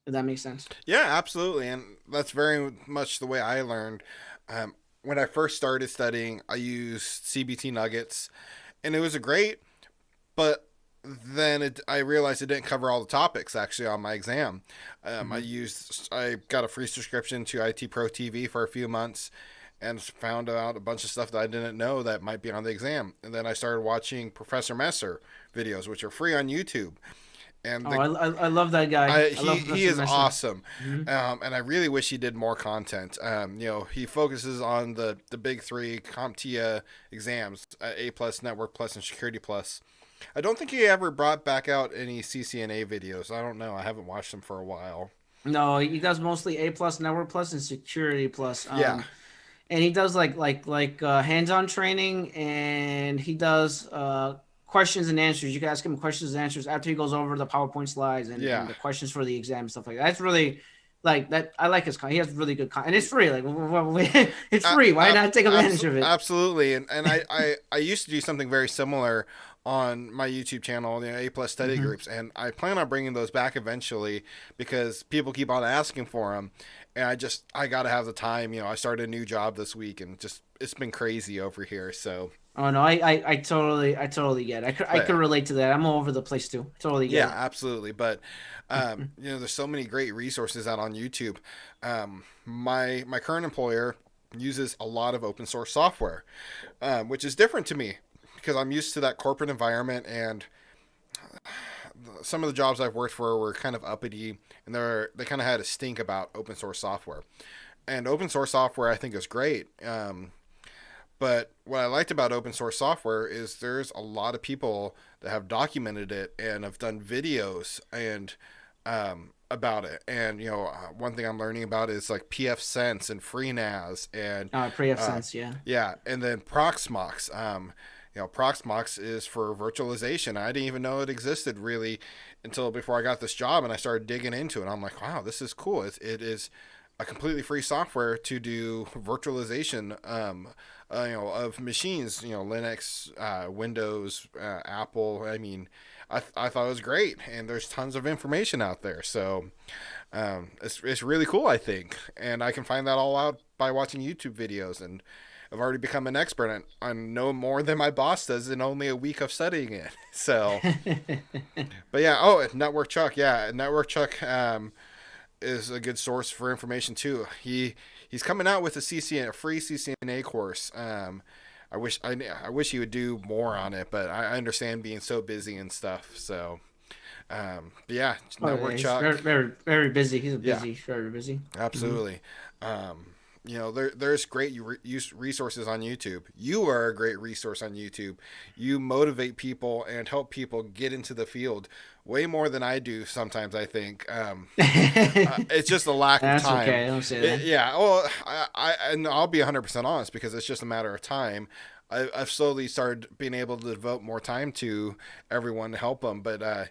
If that makes sense. Yeah, absolutely, and that's very much the way I learned. When I first started studying, I used CBT Nuggets, and it was a great, but then I realized it didn't cover all the topics actually on my exam. I got a free subscription to IT Pro TV for a few months, and found out a bunch of stuff that I didn't know that might be on the exam. And then I started watching Professor Messer videos, which are free on YouTube. And I love that guy. He is Messer. awesome, and I really wish he did more content. He focuses on the big three CompTIA exams: A plus, Network plus, and Security plus. I don't think he ever brought back out any CCNA videos. I don't know. I haven't watched them for a while. No, he does mostly A plus, Network plus, and Security plus. Yeah. And he does like hands-on training, and he does questions and answers. You can ask him questions and answers after he goes over the PowerPoint slides and the questions for the exam and stuff like that. That's really like that. I like his content. He has really good content, and it's free. Like it's free. Why not take advantage of it? Absolutely. And I used to do something very similar on my YouTube channel, the A plus study groups, and I plan on bringing those back eventually because people keep on asking for them, and I got to have the time. I started a new job this week, and it's been crazy over here. So. Oh no, I totally get it. I could relate to that. I'm all over the place too. Totally get it. Yeah, absolutely. But there's so many great resources out on YouTube. My current employer uses a lot of open source software, which is different to me because I'm used to that corporate environment, and some of the jobs I've worked for were kind of uppity, and they kind of had a stink about open source software. And open source software I think is great. But what I liked about open source software is there's a lot of people that have documented it and have done videos and about it. And one thing I'm learning about is like pfSense and FreeNAS and pfSense, yeah, and then Proxmox. Proxmox is for virtualization. I didn't even know it existed really until before I got this job, and I started digging into it. I'm like, wow, this is cool. It is a completely free software to do virtualization of machines, Linux, Windows, Apple. I mean, I thought it was great, and there's tons of information out there. So it's really cool, I think, and I can find that all out by watching YouTube videos, and I've already become an expert, and I know more than my boss does in only a week of studying it. So, but yeah, Network Chuck, Network Chuck is a good source for information too. He's coming out with a free CCNA course. I wish he would do more on it, but I understand being so busy and stuff. So, Network Chuck, very, very, very busy. He's very busy. Absolutely. There's great resources on YouTube. You are a great resource on YouTube. You motivate people and help people get into the field way more than I do sometimes, I think. It's just a lack of time. That's okay. Don't say that. Yeah. Well, I'll be 100% honest because it's just a matter of time. I've slowly started being able to devote more time to everyone to help them. But,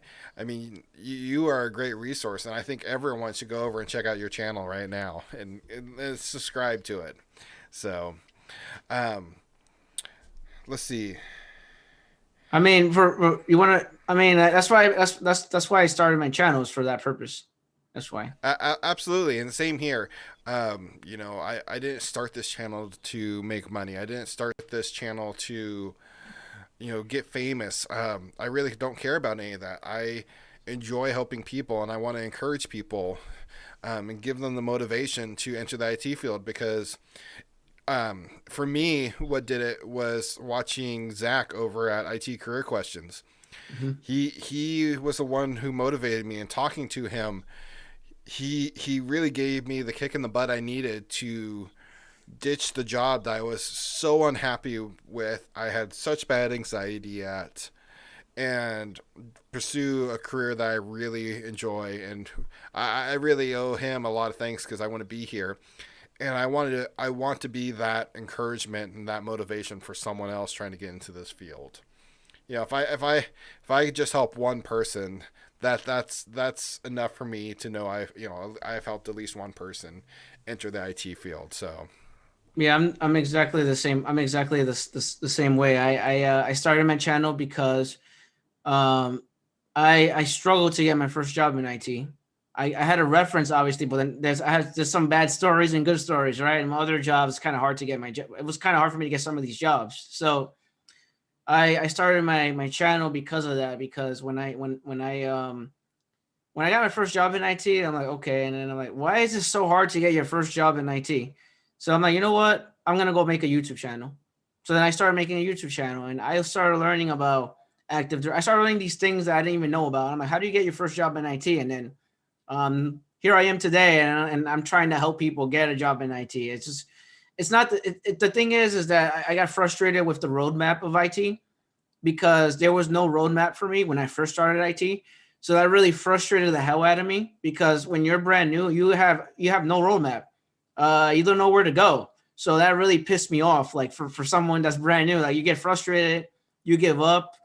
you are a great resource, and I think everyone should go over and check out your channel right now and subscribe to it. So, let's see. I mean, for you want to. I mean, that's why I started my channel, is for that purpose. That's why. Absolutely, and the same here. I didn't start this channel to make money. I didn't start this channel to, get famous. I really don't care about any of that. I enjoy helping people, and I want to encourage people, and give them the motivation to enter the IT field because. For me, what did it was watching Zach over at IT Career Questions. Mm-hmm. He was the one who motivated me, and talking to him, he really gave me the kick in the butt I needed to ditch the job that I was so unhappy with. I had such bad anxiety at, and pursue a career that I really enjoy. And I really owe him a lot of thanks because I want to be here. and I want to be that encouragement and that motivation for someone else trying to get into this field. You know, if I just help one person, that's enough for me to know I've helped at least one person enter the IT field. So Yeah, I'm exactly the same. I'm exactly the same way. I started my channel because um I struggled to get my first job in IT. I had a reference obviously, but then there's some bad stories and good stories, right? And my other jobs kind of hard to get my job. It was kind of hard for me to get some of these jobs. So I started my channel because of that. Because when I got my first job in IT, I'm like, okay. And then I'm like, why is this so hard to get your first job in IT? So I'm like, you know what? I'm going to go make a YouTube channel. So then I started making a YouTube channel and I started learning about I started learning these things that I didn't even know about. I'm like, how do you get your first job in IT? And then here I am today and I'm trying to help people get a job in IT. It's just, it's not, the thing is that I got frustrated with the roadmap of IT because there was no roadmap for me when I first started IT. So that really frustrated the hell out of me because when you're brand new, you have no roadmap. You don't know where to go. So that really pissed me off. Like for someone that's brand new, like you get frustrated, you give up,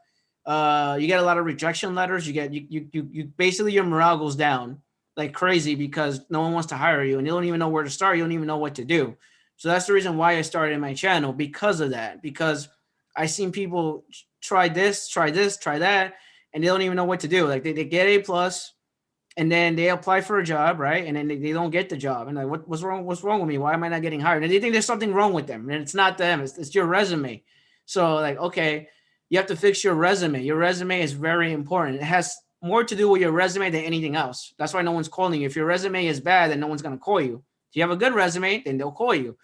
you get a lot of rejection letters. You basically your morale goes down like crazy because no one wants to hire you and you don't even know where to start. You don't even know what to do. So that's the reason why I started my channel because of that. Because I seen people try this, try that, and they don't even know what to do. Like they get A plus, and then they apply for a job, right? And then they don't get the job. And like, what's wrong? What's wrong with me? Why am I not getting hired? And they think there's something wrong with them, and it's not them. It's your resume. So like, okay, you have to fix your resume. Your resume is very important. It has more to do with your resume than anything else. That's why no one's calling you. If your resume is bad, then no one's gonna call you. If you have a good resume, then they'll call you.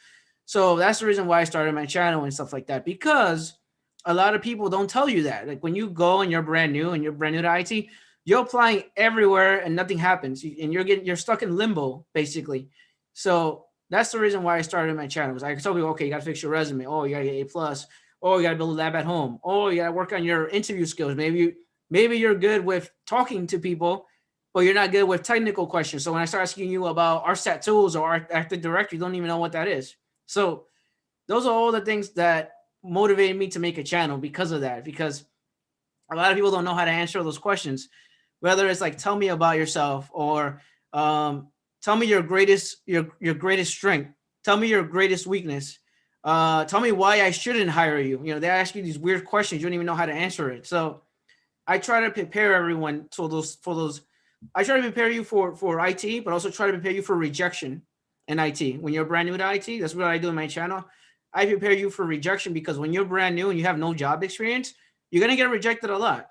So that's the reason why I started my channel and stuff like that, because a lot of people don't tell you that. Like when you go and you're brand new to IT, you're applying everywhere and nothing happens, and you're stuck in limbo basically. So that's the reason why I started my channel. Because I tell people, okay, you got to fix your resume. Oh, you got to get A plus. Oh, you got to build a lab at home. Oh, you got to work on your interview skills. Maybe you're good with talking to people, but you're not good with technical questions. So when I start asking you about RSAT tools or Active Directory, you don't even know what that is. So those are all the things that motivated me to make a channel because of that. Because a lot of people don't know how to answer those questions, whether it's like tell me about yourself or tell me your greatest strength, tell me your greatest weakness, tell me why I shouldn't hire you. You know, they ask you these weird questions, you don't even know how to answer it. So I try to prepare everyone for those. I try to prepare you for IT, but also try to prepare you for rejection in IT. When you're brand new to IT, that's what I do in my channel. I prepare you for rejection because when you're brand new and you have no job experience, you're gonna get rejected a lot,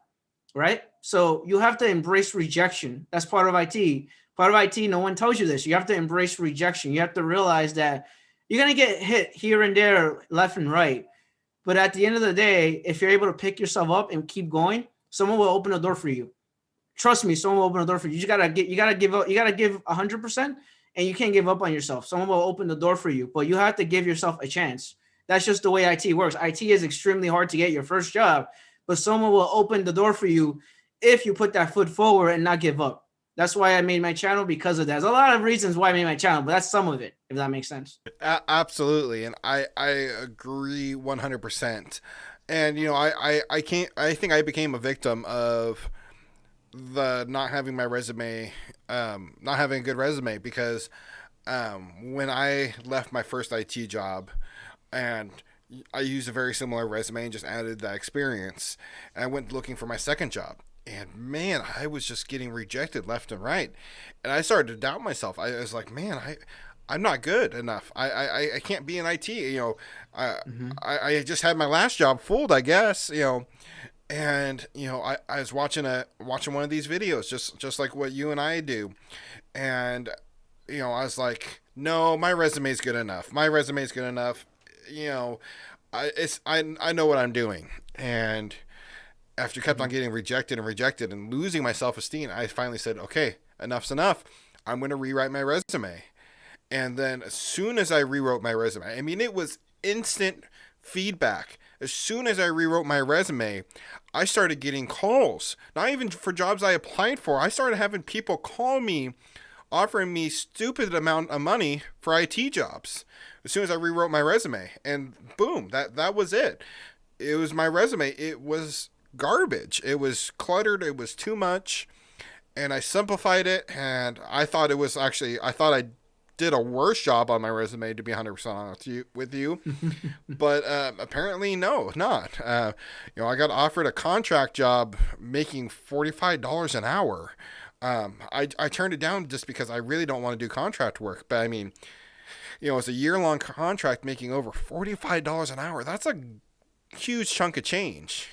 right? So you have to embrace rejection. That's part of IT. Part of IT, no one tells you this. You have to embrace rejection. You have to realize that you're gonna get hit here and there, left and right. But at the end of the day, if you're able to pick yourself up and keep going, someone will open a door for you. Trust me, someone will open a door for you. You gotta give up, you gotta give 100%, and you can't give up on yourself. Someone will open the door for you, but you have to give yourself a chance. That's just the way IT works. IT is extremely hard to get your first job, but someone will open the door for you if you put that foot forward and not give up. That's why I made my channel, because of that. There's a lot of reasons why I made my channel, but that's some of it, if that makes sense. Absolutely, and I agree 100%. And I can't. I think I became a victim of the not having my resume, not having a good resume, because when I left my first IT job, and I used a very similar resume and just added that experience, and I went looking for my second job. And man, I was just getting rejected left and right, and I started to doubt myself. I was like, man, I'm not good enough. I can't be in IT. Mm-hmm. I just had my last job fooled, I guess. And I was watching one of these videos, just like what you and I do, and I was like, no, my resume's good enough. My resume's good enough. I know what I'm doing. And after kept on getting rejected and losing my self-esteem, I finally said, okay, enough's enough. I'm going to rewrite my resume. And then as soon as I rewrote my resume, I mean, it was instant feedback. As soon as I rewrote my resume, I started getting calls. Not even for jobs I applied for. I started having people call me offering me stupid amount of money for IT jobs as soon as I rewrote my resume. And boom, that was it. It was my resume. It was garbage. It was cluttered. It was too much. And I simplified it, and I thought it was actually, I thought I did a worse job on my resume, to be 100% honest with you. But apparently, no, not. I got offered a contract job making $45 an hour. I turned it down just because I really don't want to do contract work. But I mean, it's a year-long contract making over $45 an hour. That's a huge chunk of change,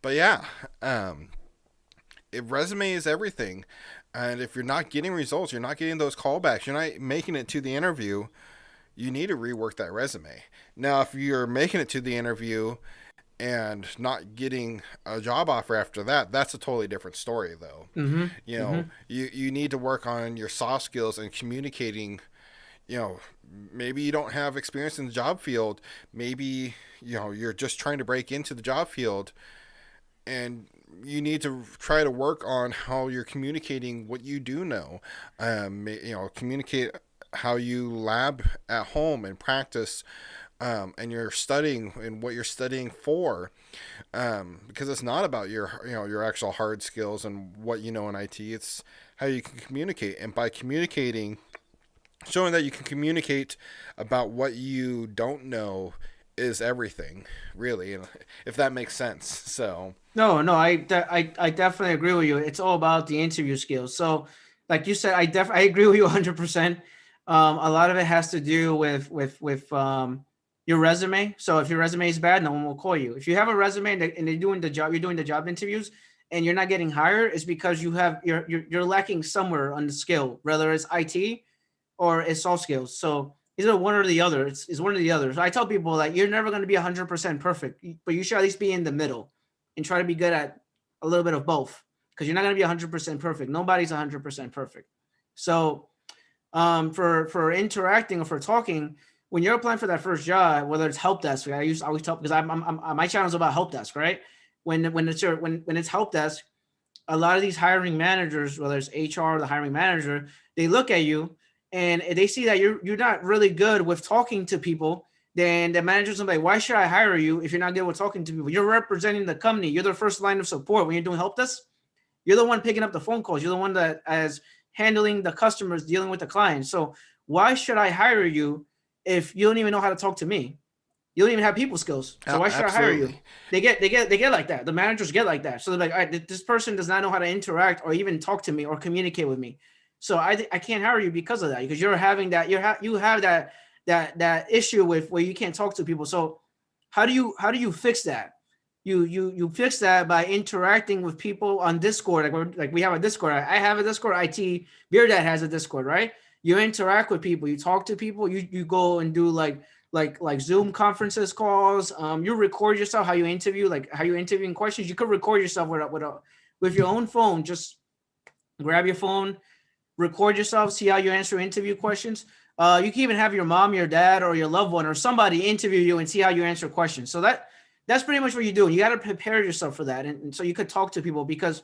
But yeah, resume is everything. And if you're not getting results, you're not getting those callbacks, you're not making it to the interview, you need to rework that resume. Now, if you're making it to the interview and not getting a job offer after that, that's a totally different story, though. You need to work on your soft skills and communicating. Maybe you don't have experience in the job field. Maybe, you're just trying to break into the job field, and you need to try to work on how you're communicating what you do know. Communicate how you lab at home and practice, and you're studying and what you're studying for, because it's not about your actual hard skills and what you know in IT. It's how you can communicate, and by communicating, showing that you can communicate about what you don't know is everything, really, if that makes sense. So no, I definitely agree with you. It's all about the interview skills. So like you said, I agree with you 100%. A lot of it has to do with your resume. So if your resume is bad, no one will call you. If you have a resume and they're doing the job, you're doing the job interviews and you're not getting hired, it's because you're lacking somewhere on the skill, whether it's IT or it's soft skills. So either one or the other. It's one or the other. So I tell people that you're never going to be 100% perfect, but you should at least be in the middle and try to be good at a little bit of both, because you're not going to be 100% perfect. Nobody's 100% perfect. So for interacting or for talking, when you're applying for that first job, whether it's help desk, I always tell, because my channel is about help desk, right? When it's help desk, a lot of these hiring managers, whether it's HR or the hiring manager, they look at you and they see that you're not really good with talking to people. Then the manager's gonna be like, why should I hire you if you're not good with talking to people? You're representing the company. You're the first line of support when you're doing help desk. You're the one picking up the phone calls. You're the one that is handling the customers, dealing with the clients. So why should I hire you if you don't even know how to talk to me? You don't even have people skills. So why should Absolutely. I hire you? They get like that. The managers get like that. So they're like, all right, this person does not know how to interact or even talk to me or communicate with me. So I can't hire you because of that, because you're having that, you have that issue with where you can't talk to people. So how do you fix that? You fix that by interacting with people on Discord. Like we have a Discord. I have a Discord. IT Beer Dad has a Discord, right? You interact with people. You talk to people. You go and do like Zoom conferences calls. You record yourself how you interview, like how you're interviewing questions. You could record yourself with your own phone. Just grab your phone, record yourself, see how you answer interview questions. You can even have your mom, your dad, or your loved one or somebody interview you and see how you answer questions. So that's pretty much what you're doing. You got to prepare yourself for that. And so you could talk to people, because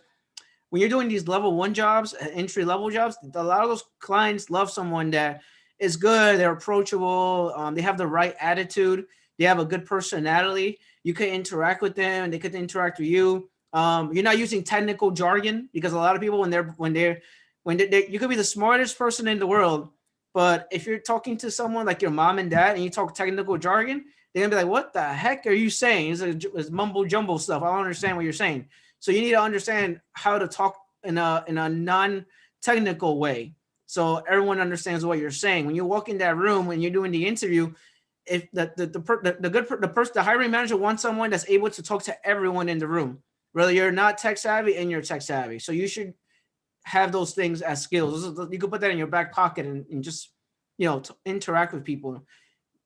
when you're doing these level 1 jobs, entry level jobs, a lot of those clients love someone that is good. They're approachable. They have the right attitude. They have a good personality. You can interact with them and they could interact with you. You're not using technical jargon, because a lot of people, when they're you could be the smartest person in the world, but if you're talking to someone like your mom and dad and you talk technical jargon, they're gonna be like, what the heck are you saying? It's mumbo jumbo stuff. I don't understand what you're saying. So you need to understand how to talk in a non-technical way, so everyone understands what you're saying. When you walk in that room, when you're doing the interview, if the hiring manager wants someone that's able to talk to everyone in the room, whether you're not tech savvy and you're tech savvy. So you should have those things as skills. You can put that in your back pocket and just, interact with people.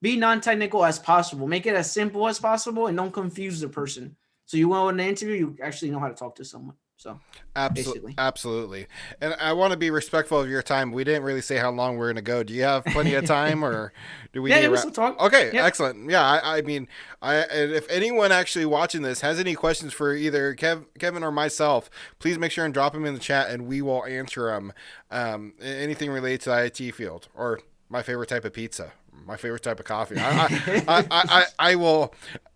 Be non-technical as possible. Make it as simple as possible and don't confuse the person. So you want an interview, you actually know how to talk to someone. So Absolutely, basically. absolutely. And I want to be respectful of your time. We didn't really say how long we're going to go. Do you have plenty of time, or do we Yeah, need yeah, to we wrap? still talk. Okay, Yep. excellent. Yeah, I mean, and if anyone actually watching this has any questions for either Kevin or myself, please make sure and drop them in the chat, and we will answer them. Anything related to the IT field or my favorite type of pizza, my favorite type of coffee.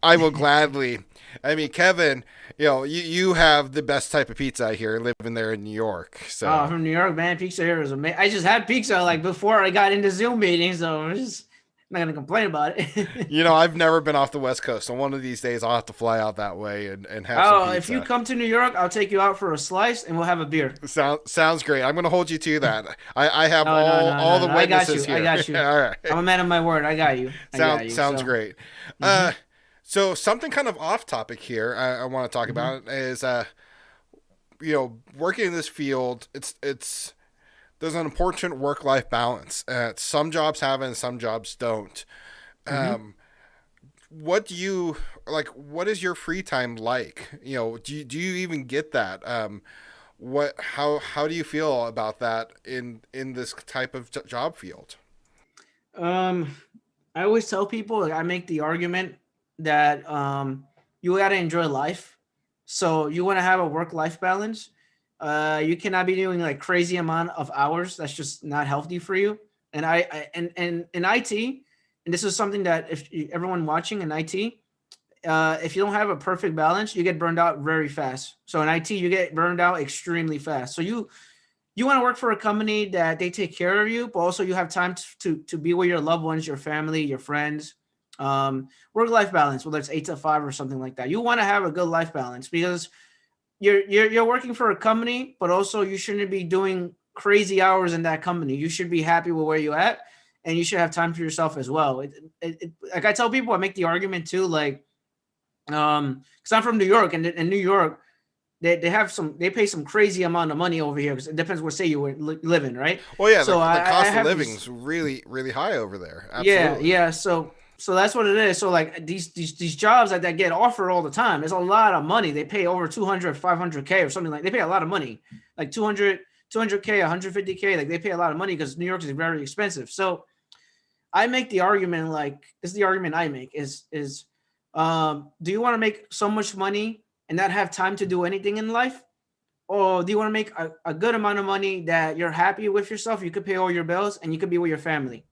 I will gladly. I mean, Kevin, you have the best type of pizza here living there in New York. Oh, So from New York, man, pizza here is amazing. I just had pizza like before I got into Zoom meetings, so I'm just not gonna complain about it. I've never been off the West Coast, so one of these days I'll have to fly out that way and have some Oh, if you pizza. come to New York, I'll take you out for a slice and we'll have a beer. Sounds great. I'm going to hold you to that. I have No, no, no, all no, the no. I got witnesses you. I here. got you. All right. I'm a man of my word. I got you. I got you. Sounds So, great. hmm So something kind of off topic here I want to talk hmm about is working in this field. It's there's an important work life balance. Some jobs have it and some jobs don't. hmm Um, what do you like? What is your free time like? Do you even get that? How do you feel about that in this type of job field? Um, I always tell people, like, I make the argument that you gotta enjoy life. So you want to have a work-life balance. You cannot be doing like crazy amount of hours. That's just not healthy for you. And and in IT, and this is something that if everyone watching in IT, if you don't have a perfect balance, you get burned out very fast. So in IT, you get burned out extremely fast. So you want to work for a company that they take care of you, but also you have time to be with your loved ones, your family, your friends. Work life balance, whether it's 8 to 5 or something like that. You want to have a good life balance because you're working for a company, but also you shouldn't be doing crazy hours in that company. You should be happy with where you're at, and you should have time for yourself as well. Like I tell people, I make the argument too, like because I'm from New York, and in New York they pay some crazy amount of money over here because it depends what state you were living, right? Well, yeah, So the I cost of have living these, is really really high over there. yeah, Absolutely. yeah. So that's what it is. So like these jobs that get offered all the time, it's a lot of money. They pay over 200, 500K or something. Like they pay a lot of money, like 200K, 150K. Like they pay a lot of money because New York is very expensive. So I make the argument, like this is the argument I make is do you want to make so much money and not have time to do anything in life? Or do you want to make a good amount of money that you're happy with yourself? You could pay all your bills and you could be with your family.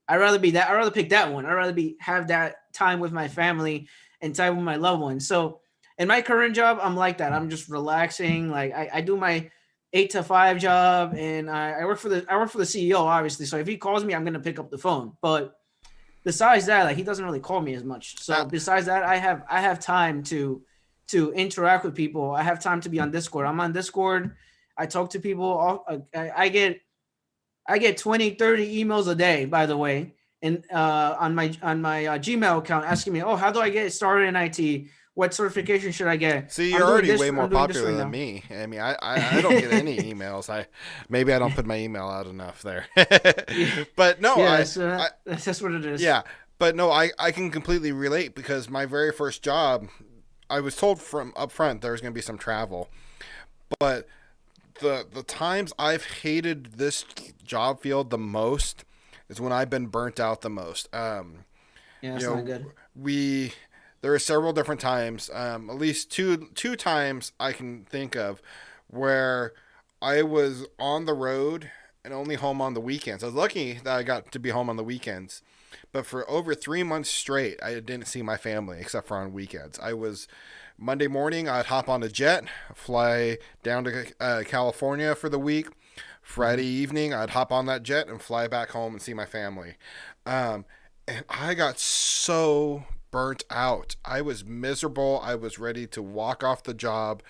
I'd rather be that. I'd rather pick that one. I'd rather have that time with my family and time with my loved ones. So in my current job, I'm like that. I'm just relaxing. Like I do my 8 to 5 job, and I work for the CEO, obviously. So if he calls me, I'm gonna pick up the phone. But besides that, like he doesn't really call me as much. Uh, So besides that, I have time to interact with people. I have time to be on Discord. I'm on Discord. I talk to people. I get 20, 30 emails a day, by the way, and on my Gmail account asking me, oh, how do I get started in IT? What certification should I get? See, you're I'm doing already this. way more I'm doing this popular right than now. me. I mean, I don't get any emails. Maybe I don't put my email out enough there. Yeah, But no, yeah. So that's what it is. yeah, but no, I can completely relate because my very first job, I was told from up front there was going to be some travel, but the times I've hated this job field the most is when I've been burnt out the most. Yeah, You that's not know, good. we there are several different times, at least two times I can think of, where I was on the road and only home on the weekends. I was lucky that I got to be home on the weekends, but for over 3 months straight, I didn't see my family except for on weekends. I was Monday morning, I'd hop on a jet, fly down to California for the week. Friday hmm evening, I'd hop on that jet and fly back home and see my family. Um, and I got so burnt out. I was miserable. I was ready to walk off the job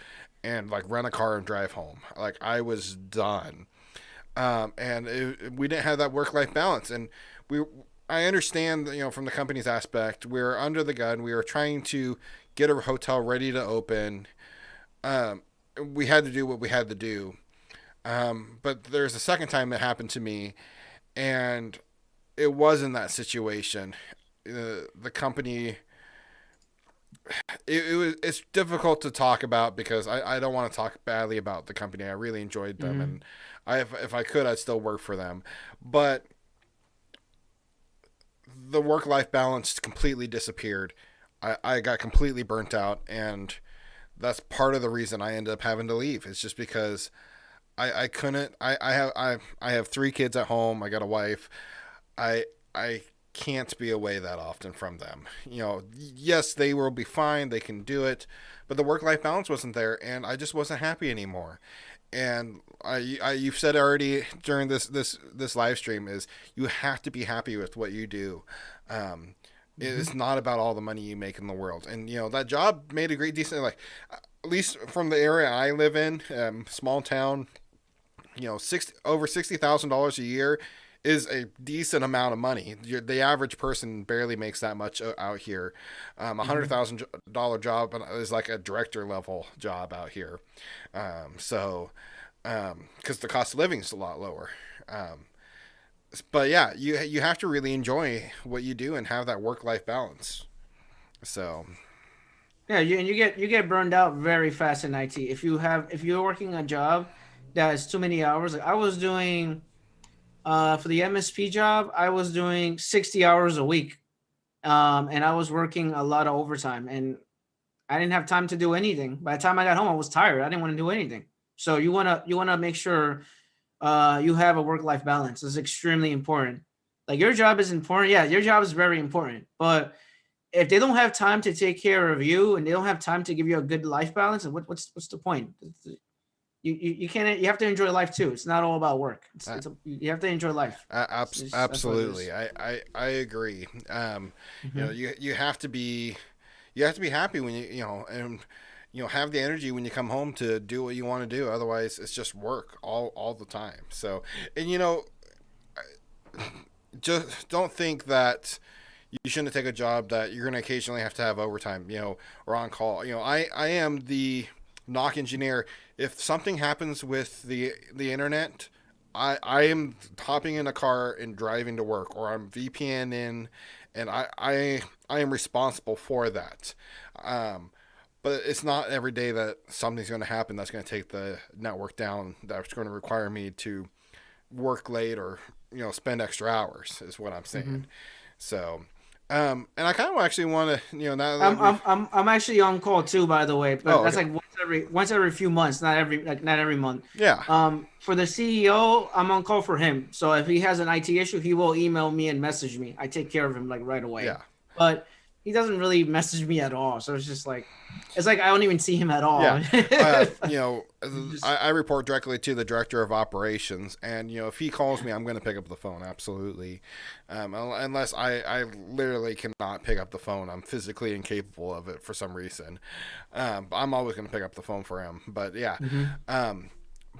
and like rent a car and drive home. Like I was done. We didn't have that work life balance. And we, I understand, from the company's aspect, we're under the gun. We were trying to get a hotel ready to open. Um, we had to do what we had to do. But there's a second time it happened to me, and it was in that situation. The company, it's difficult to talk about because I don't want to talk badly about the company. I really enjoyed them, Mm-hmm. and if I could, I'd still work for them. But the work life balance completely disappeared. I got completely burnt out, and that's part of the reason I ended up having to leave. It's just because I couldn't. I have 3 kids at home. I got a wife. I can't be away that often from them. Yes, they will be fine. They can do it, but the work life balance wasn't there, and I just wasn't happy anymore. And you've said already during this live stream is you have to be happy with what you do. Um, Mm-hmm. it's not about all the money you make in the world, and that job made a great decent, like, at least from the area I live in, small town. 60,000 dollars a year is a decent amount of money. The average person barely makes that much out here. A hundred Mm-hmm. thousand dollar job is like a director level job out here. So because the cost of living is a lot lower. Um, but yeah, you have to really enjoy what you do and have that work life balance. So Yeah, you get burned out very fast in IT. If you're working a job that is too many hours, like I was doing for the MSP job, I was doing 60 hours a week. And I was working a lot of overtime, and I didn't have time to do anything. By the time I got home, I was tired. I didn't want to do anything. So you wanna make sure you have a work life balance. It's extremely important. Like your job is important. Yeah, your job is very important. But if they don't have time to take care of you and they don't have time to give you a good life balance, what's the point? You can't. You have to enjoy life too. It's not all about work. uh, You have to enjoy life. That's what it absolutely, is. I agree. Mm-hmm. You have to be happy when and have the energy when you come home to do what you want to do. Otherwise, it's just work all the time. So, and just don't think that you shouldn't take a job that you're going to occasionally have to have overtime, or on call. I am the knock engineer. If something happens with the internet, I am hopping in a car and driving to work, or I'm VPN in, and I am responsible for that. Um, but it's not every day that something's going to happen that's going to take the network down. That's going to require me to work late or spend extra hours. Is what I'm Mm-hmm. saying. So, and I kind of actually want to now that I'm we've I'm I'm I'm actually on call too, by the way, but oh that's okay like once every few months, not every month. yeah For the CEO, I'm on call for him. So if he has an IT issue, he will email me and message me. I take care of him like right away. yeah But he doesn't really message me at all. So it's like I don't even see him at yeah. all. Just I report directly to the director of operations, and if he calls me, I'm going to pick up the phone. Absolutely, unless I literally cannot pick up the phone. I'm physically incapable of it for some reason. I'm always going to pick up the phone for him. But yeah, Mhm. um,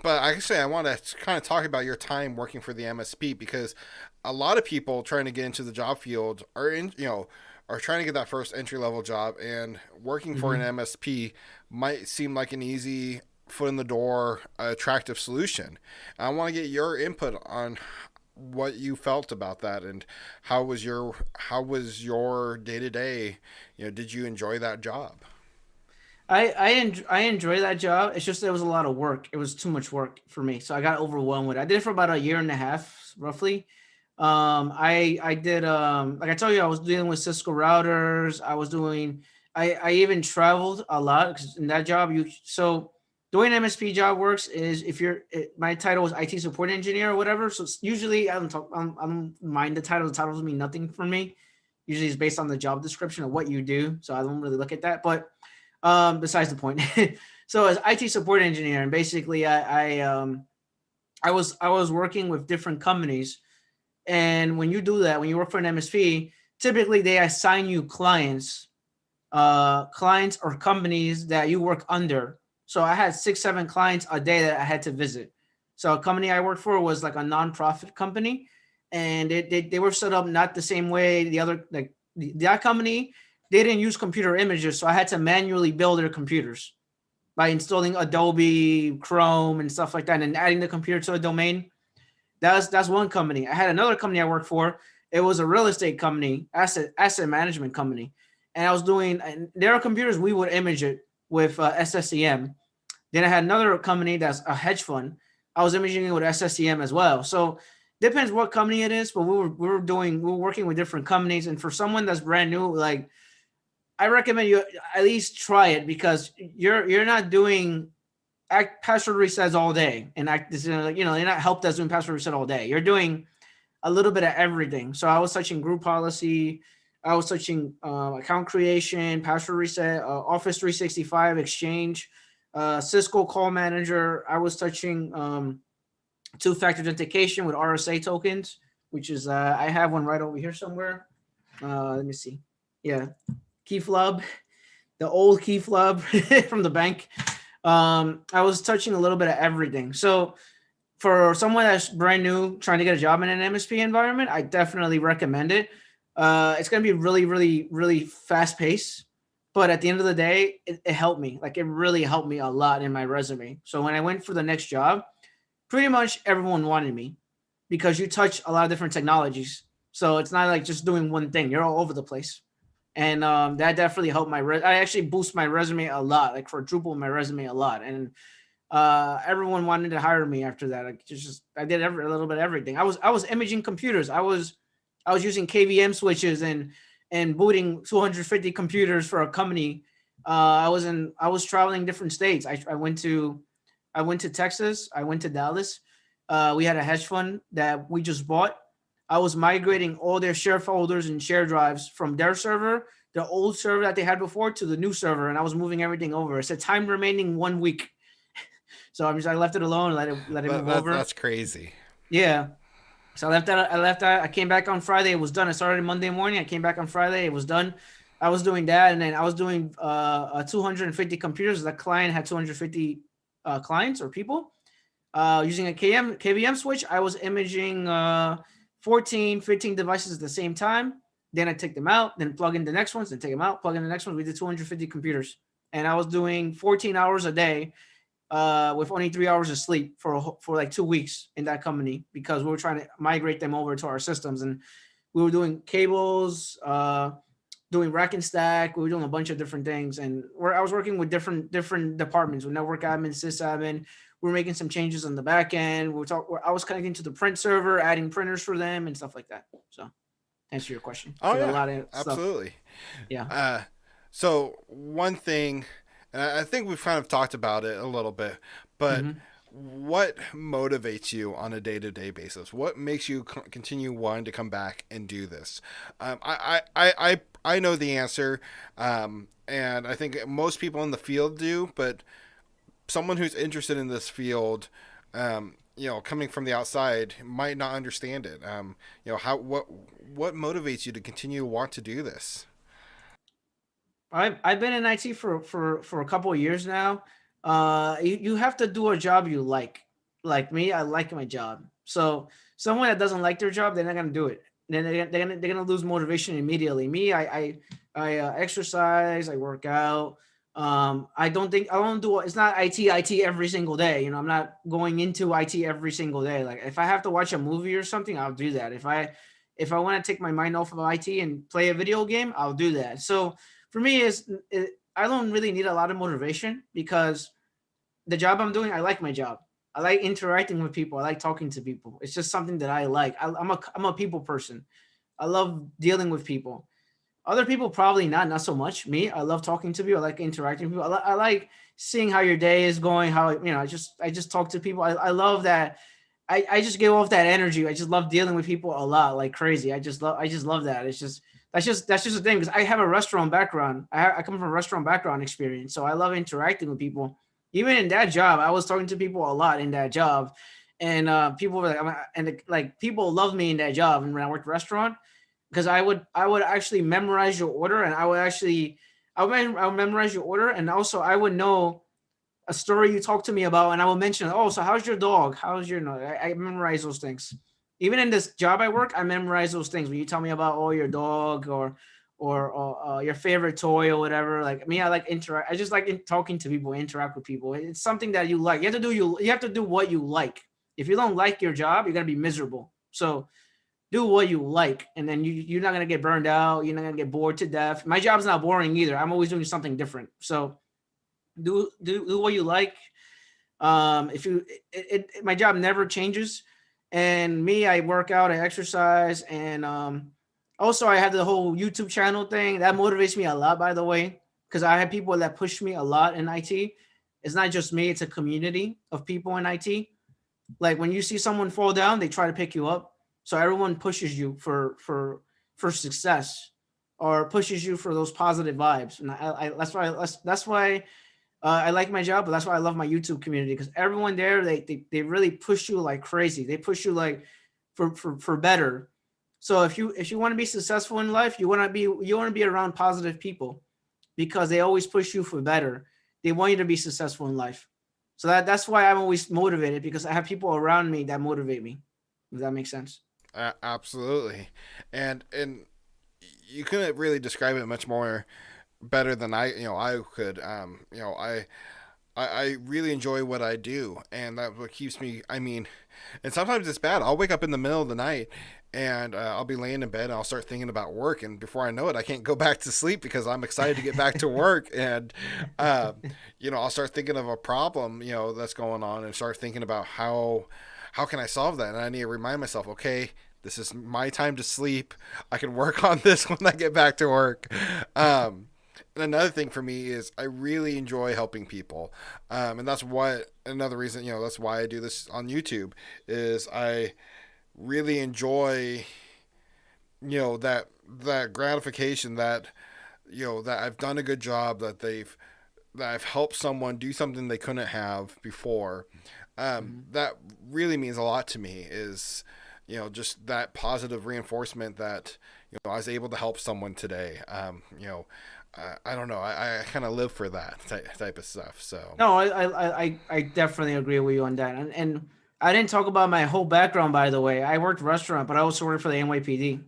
but I want to kind of talk about your time working for the MSP because a lot of people trying to get into the job field are trying to get that first entry level job, and working for an Mhm. MSP might seem like an easy foot in the door, attractive solution. I want to get your input on what you felt about that, and how was your day to day. Did you enjoy that job? I enjoy that job. It's just there was a lot of work. It was too much work for me, so I got overwhelmed with it. I did it for about a year and a half, roughly. I did like I told you, I was dealing with Cisco routers. I even traveled a lot because in that job the way an MSP job works is if my title was IT support engineer or whatever. So usually I don't mind the title. The titles mean nothing for me. Usually it's based on the job description of what you do. So I don't really look at that. But besides the point. So as IT support engineer, and basically I was working with different companies, and when you do that, when you work for an MSP, typically they assign you clients or companies that you work under. So I had 6 7 clients a day that I had to visit. So a company I worked for was like a nonprofit company, and they were set up not the same way the other, like that company. They didn't use computer images, so I had to manually build their computers by installing Adobe, Chrome, and stuff like that, and adding the computer to a domain. That's one company. I had another company I worked for. It was a real estate company, asset management company, and I was doing, and there are computers we would image it with SSEM. Then I had another company that's a hedge fund. I was imaging it with SSEM as well. So depends what company it is, but we were working with different companies. And for someone that's brand new, like I recommend you at least try it, because you're not doing password resets all day, and you're not help desk doing password reset all day. You're doing a little bit of everything. So I was touching group policy, I was touching account creation, password reset, Office 365, Exchange, Cisco Call Manager. I was touching two-factor authentication with RSA tokens, which is I have one right over here somewhere. Let me see. Yeah, key flub, the old key flub from the bank. I was touching a little bit of everything. So for someone that's brand new trying to get a job in an MSP environment, I definitely recommend it. It's going to be really, really, really fast paced. But at the end of the day, it helped me. Like, it really helped me a lot in my resume. So when I went for the next job, pretty much everyone wanted me, because you touch a lot of different technologies. So it's not like just doing one thing. You're all over the place. And that definitely helped I actually boost my resume a lot, like quadruple my resume a lot. And everyone wanted to hire me after that. Like, I did a little bit of everything. I was imaging computers. I was using KVM switches and booting 250 computers for a company. I was traveling different states. I went to Texas. I went to Dallas. We had a hedge fund that we just bought. I was migrating all their share folders and share drives from their server, the old server that they had before, to the new server, and I was moving everything over. It said time remaining 1 week. So I left it alone, let it move over. That's crazy. Yeah. So I left that. I came back on Friday. It was done. I started Monday morning. I came back on Friday. It was done. I was doing that, and then I was doing 250 computers. The client had 250 clients or people using a KVM switch. I was imaging 14, 15 devices at the same time. Then I take them out, then plug in the next ones, then take them out, plug in the next ones. We did 250 computers, and I was doing 14 hours a day with only 3 hours of sleep for like 2 weeks in that company, because we were trying to migrate them over to our systems, and we were doing cables, doing rack and stack. We were doing a bunch of different things, and I was working with different departments, with network admin, sysadmin. We were making some changes on the back end. I was connecting to the print server, adding printers for them and stuff like that. So, to answer your question. Oh Did yeah, a lot of absolutely. stuff. Yeah. So one thing, and I think we've kind of talked about it a little bit, but what motivates you on a day-to-day basis? What makes you continue wanting to come back and do this? I know the answer, and I think most people in the field do, but someone who's interested in this field, coming from the outside, might not understand it. What motivates you to continue to want to do this? I've been in IT for a couple of years now. You have to do a job you like. Like me, I like my job. So someone that doesn't like their job, they're not gonna do it. Then they're gonna lose motivation immediately. Me, I exercise, I work out. I don't think I don't do it's not IT every single day. I'm not going into IT every single day. Like, if I have to watch a movie or something, I'll do that. If I want to take my mind off of IT and play a video game, I'll do that. So for me, I don't really need a lot of motivation, because the job I'm doing, I like my job. I like interacting with people. I like talking to people. It's just something that I like. I'm a people person. I love dealing with people. Other people probably not so much. Me, I love talking to people. I like interacting with people. I like seeing how your day is going. How I just talk to people. I love that. I just give off that energy. I just love dealing with people a lot, like crazy. I just love that. It's just that's just the thing, because I have a restaurant background. I come from a restaurant background experience, so I love interacting with people. Even in that job, I was talking to people a lot in that job, and people were like people loved me in that job. And when I worked restaurant, because I would actually memorize your order, and I would memorize your order, and also I would know a story you talked to me about, and I will mention, oh, so how's your dog? How's your no? I memorize those things. Even in this job I work, I memorize those things. When you tell me about, oh, your dog, or your favorite toy or whatever. Like me, I like interact. I just like talking to people, interact with people. It's something that you like. You have to do what you like. If you don't like your job, you're gonna be miserable. So do what you like, and then you're not gonna get burned out. You're not gonna get bored to death. My job's not boring either. I'm always doing something different. So do what you like. If you my job never changes, and me, I work out, I exercise, and also I have the whole YouTube channel thing that motivates me a lot. By the way, because I have people that push me a lot in IT. It's not just me; it's a community of people in IT. Like when you see someone fall down, they try to pick you up. So everyone pushes you for success, or pushes you for those positive vibes. And that's why I like my job, but that's why I love my YouTube community, because everyone there, they really push you like crazy. They push you like for better. So if you want to be successful in life, you want to be around positive people, because they always push you for better. They want you to be successful in life. So that's why I'm always motivated, because I have people around me that motivate me. Does that make sense? Absolutely, and you couldn't really describe it much more better than I could. I really enjoy what I do, and that's what keeps me. I mean, and sometimes it's bad. I'll wake up in the middle of the night, and I'll be laying in bed, and I'll start thinking about work, and before I know it, I can't go back to sleep because I'm excited to get back to work, and I'll start thinking of a problem that's going on, and start thinking about how can I solve that, and I need to remind myself, okay. This is my time to sleep. I can work on this when I get back to work. And another thing for me is I really enjoy helping people, and that's what another reason that's why I do this on YouTube is I really enjoy that gratification that I've done a good job, that I've helped someone do something they couldn't have before. Mm-hmm. That really means a lot to me. Is just that positive reinforcement that I was able to help someone today. I don't know. I kind of live for that type of stuff. So No, I definitely agree with you on that. And I didn't talk about my whole background, by the way. I worked restaurant, but I also worked for the NYPD.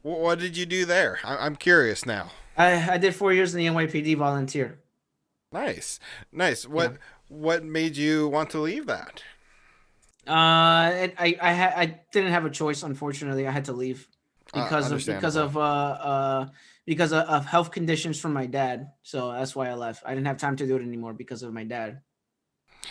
what did you do there? I'm curious now. I did 4 years in the NYPD volunteer. Nice, nice. Yeah. What made you want to leave that? I didn't have a choice. Unfortunately, I had to leave because of because Understandable. of uh uh because of health conditions from my dad. So that's why I left. I didn't have time to do it anymore because of my dad.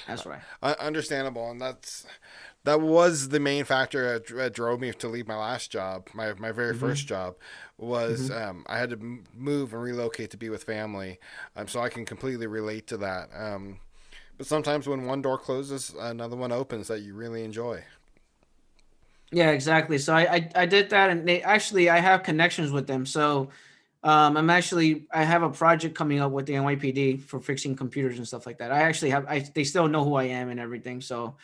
That's right. Understandable, and that was the main factor that drove me to leave my last job. My very Mm-hmm. first job was Mm-hmm. I had to move and relocate to be with family, so I can completely relate to that. But sometimes when one door closes, another one opens that you really enjoy. Yeah, exactly. So I did that, and I have connections with them. So I have a project coming up with the NYPD for fixing computers and stuff like that. They still know who I am and everything. So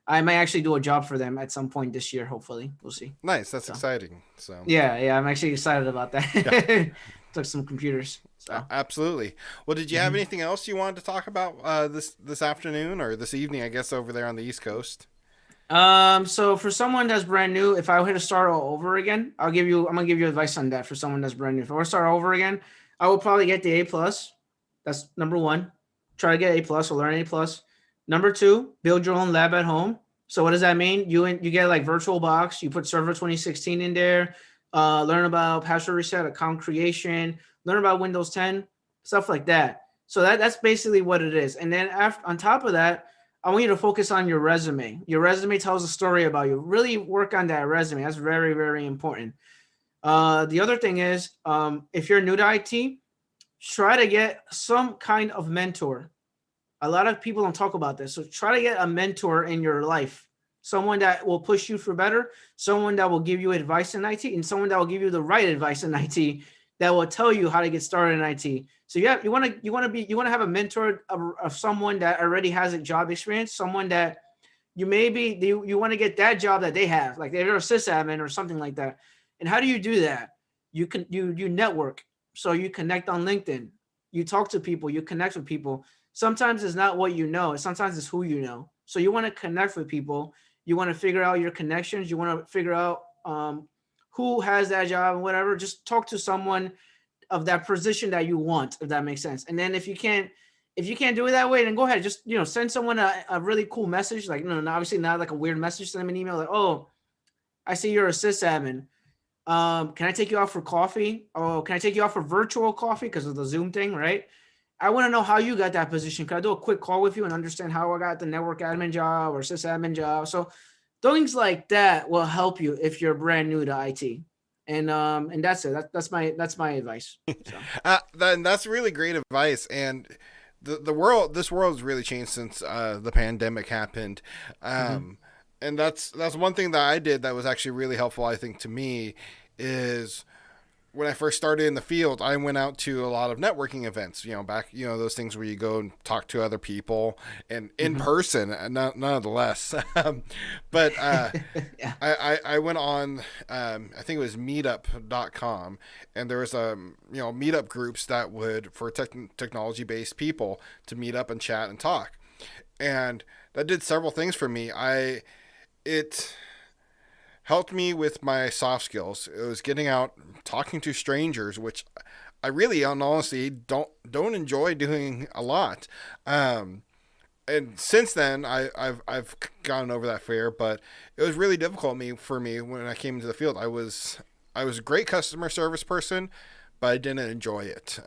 I might actually do a job for them at some point this year. Hopefully, we'll see. Nice, that's So exciting. So yeah, I'm actually excited about yeah, that. Took some computers. So. absolutely. Well, did you have Mhm. anything else you wanted to talk about this afternoon or this evening? I guess over there on the East Coast. So for someone that's brand new, if I were to start all over again, I'm gonna give you advice on that for someone that's brand new. If I were to start over again, I would probably get the A plus. That's number one. Try to get A plus or learn A plus. Number two, build your own lab at home. So what does that mean? You get like VirtualBox, you put Server 2016 in there, learn about password reset, account creation, learn about Windows 10, stuff like that. So that's basically what it is. And then after on top of that, I want you to focus on your resume. Your resume tells a story about you. Really work on that resume. That's very, very important. The other thing is, if you're new to IT, try to get some kind of mentor. A lot of people don't talk about this. So try to get a mentor in your life, someone that will push you for better, someone that will give you advice in IT, and someone that will give you the right advice in IT that will tell you how to get started in IT. So yeah, you want to have a mentor of someone that already has a job experience, someone that you want to get that job that they have, like they're a sysadmin or something like that. And how do you do that? You network. So you connect on LinkedIn. You talk to people. You connect with people. Sometimes it's not what you know. Sometimes it's who you know. So you want to connect with people. You want to figure out your connections. You want to figure out who has that job and whatever. Just talk to someone of that position that you want, if that makes sense. And then if you can't, If you can't do it that way, then go ahead. Just, send someone a really cool message. Like, no, obviously not like a weird message. Send them an email like, oh, I see you're a sysadmin. Can I take you out for coffee? Oh, can I take you out for virtual coffee because of the Zoom thing, right? I want to know how you got that position. Can I do a quick call with you and understand how I got the network admin job or sysadmin job? So things like that will help you if you're brand new to IT. And that's it. That's my advice. So That's really great advice. And this world has really changed since the pandemic happened. mm-hmm. And that's one thing that I did that was actually really helpful, I think, to me is when I first started in the field, I went out to a lot of networking events, those things where you go and talk to other people and in Mm-hmm. person, nonetheless. But Yeah. I went on, I think it was meetup.com, and there was, meetup groups that would, for technology based people to meet up and chat and talk. And that did several things for me. It helped me with my soft skills. It was getting out, talking to strangers, which I really, honestly, don't enjoy doing a lot. And since then, I've gotten over that fear, but it was really difficult for me when I came into the field. I was a great customer service person, but I didn't enjoy it.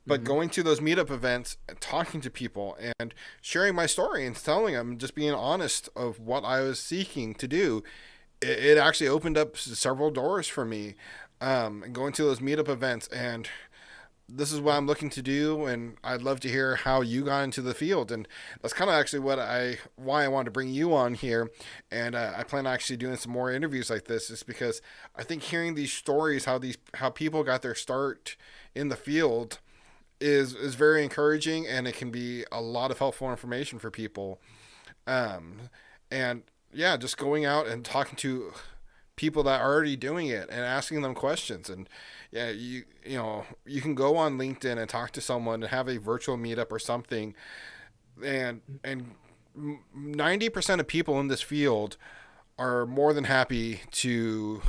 But Mm-hmm. going to those meetup events and talking to people and sharing my story and telling them, just being honest of what I was seeking to do, it actually opened up several doors for me. And going to those meetup events, and this is what I'm looking to do, and I'd love to hear how you got into the field. And that's kind of actually why I wanted to bring you on here. And I plan on actually doing some more interviews like this, is because I think hearing these stories, how people got their start in the field, is very encouraging, and it can be a lot of helpful information for people. And yeah, just going out and talking to people that are already doing it and asking them questions. And yeah, you can go on LinkedIn and talk to someone and have a virtual meetup or something, and 90% of people in this field are more than happy to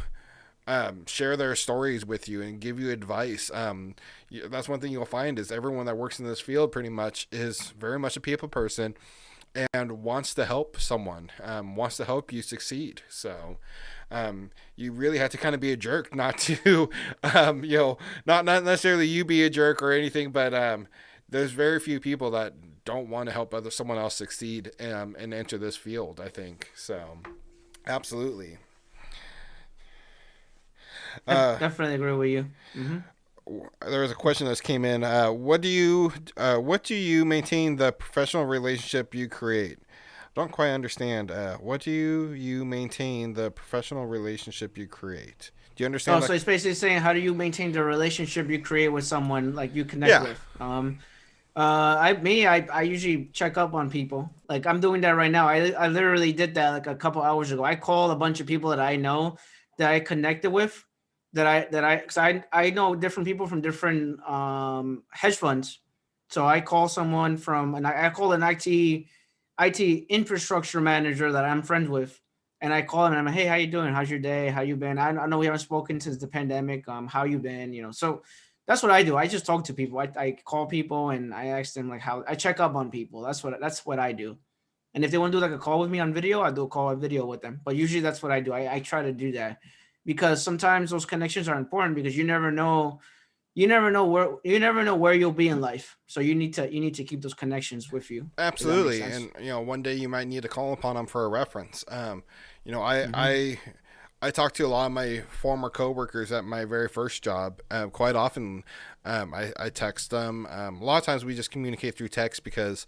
share their stories with you and give you advice. That's one thing you'll find is everyone that works in this field pretty much is very much a people person and wants to help someone, wants to help you succeed. So you really have to kind of be a jerk not to, not necessarily you be a jerk or anything, but there's very few people that don't want to help someone else succeed and enter this field, I think. So absolutely. Uh, Definitely agree with you. Mm-hmm. there was a question that came in. What do you maintain the professional relationship you create? Don't quite understand. What do you maintain the professional relationship you create? Do you Oh, understand so that? it's basically saying how do you maintain the relationship you create with someone like you connect Yeah. with? I usually check up on people. Like I'm doing that right now. I literally did that like a couple hours ago. I called a bunch of people that I know that I connected with because I know different people from different hedge funds. So I call someone from and I call an IT infrastructure manager that I'm friends with, and I call him and I'm like, hey, how you doing? How's your day? How you been? I know we haven't spoken since the pandemic. How you been? So that's what I do. I just talk to people. I call people and I ask them like how I check up on people. That's what I do. And if they want to do like a call with me on video, I do a call on video with them. But usually that's what I do. I try to do that because sometimes those connections are important because you never know where you'll be in life. So you need to keep those connections with you. If that makes Absolutely. sense. And one day you might need to call upon them for a reference. You know, I Mm-hmm. I I talked to a lot of my former coworkers at my very first job. Quite often, I text them. A lot of times we just communicate through text because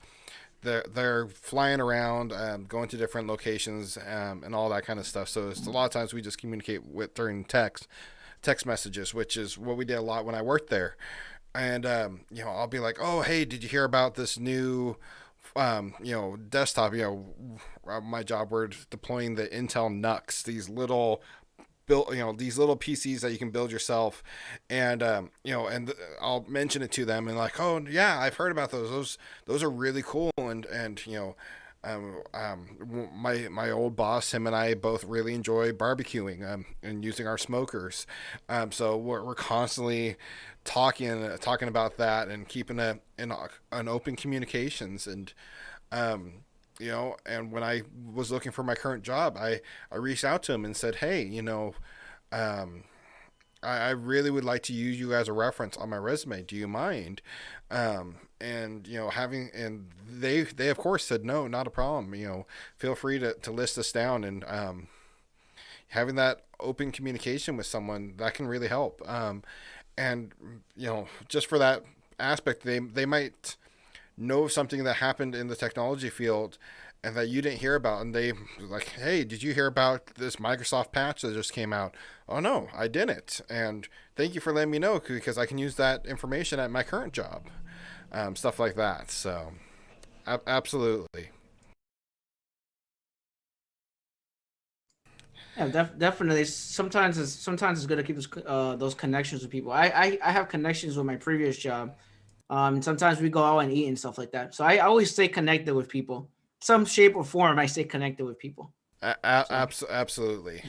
they're flying around, going to different locations, and all that kind of stuff. So it's a lot of times we just communicate with during text messages, which is what we did a lot when I worked there. And I'll be like, "Oh, hey, did you hear about this new desktop? My job, we're deploying the Intel NUCs, these little these little PCs that you can build yourself, and I'll mention it to them and like, oh yeah, I've heard about those. Those are really cool, and My old boss, him and I both really enjoy barbecuing and using our smokers. So we're constantly talking about that and keeping an open communications. And you know, and when I was looking for my current job, I reached out to him and said, hey, you know, um, I really would like to use you as a reference on my resume. Do you mind? And you know, they of course said no, not a problem. You know, feel free to list us down, and having that open communication with someone that can really help. And you know, just for that aspect, they might know something that happened in the technology field and that you didn't hear about, and they like, hey, did you hear about this Microsoft patch that just came out? Oh no, I didn't, and thank you for letting me know, because I can use that information at my current job. Stuff like that. So absolutely. Yeah, definitely. Sometimes it's good to keep those connections with people. I have connections with my previous job. Sometimes we go out and eat and stuff like that. So I always stay connected with people, some shape or form. I stay connected with people. So Absolutely.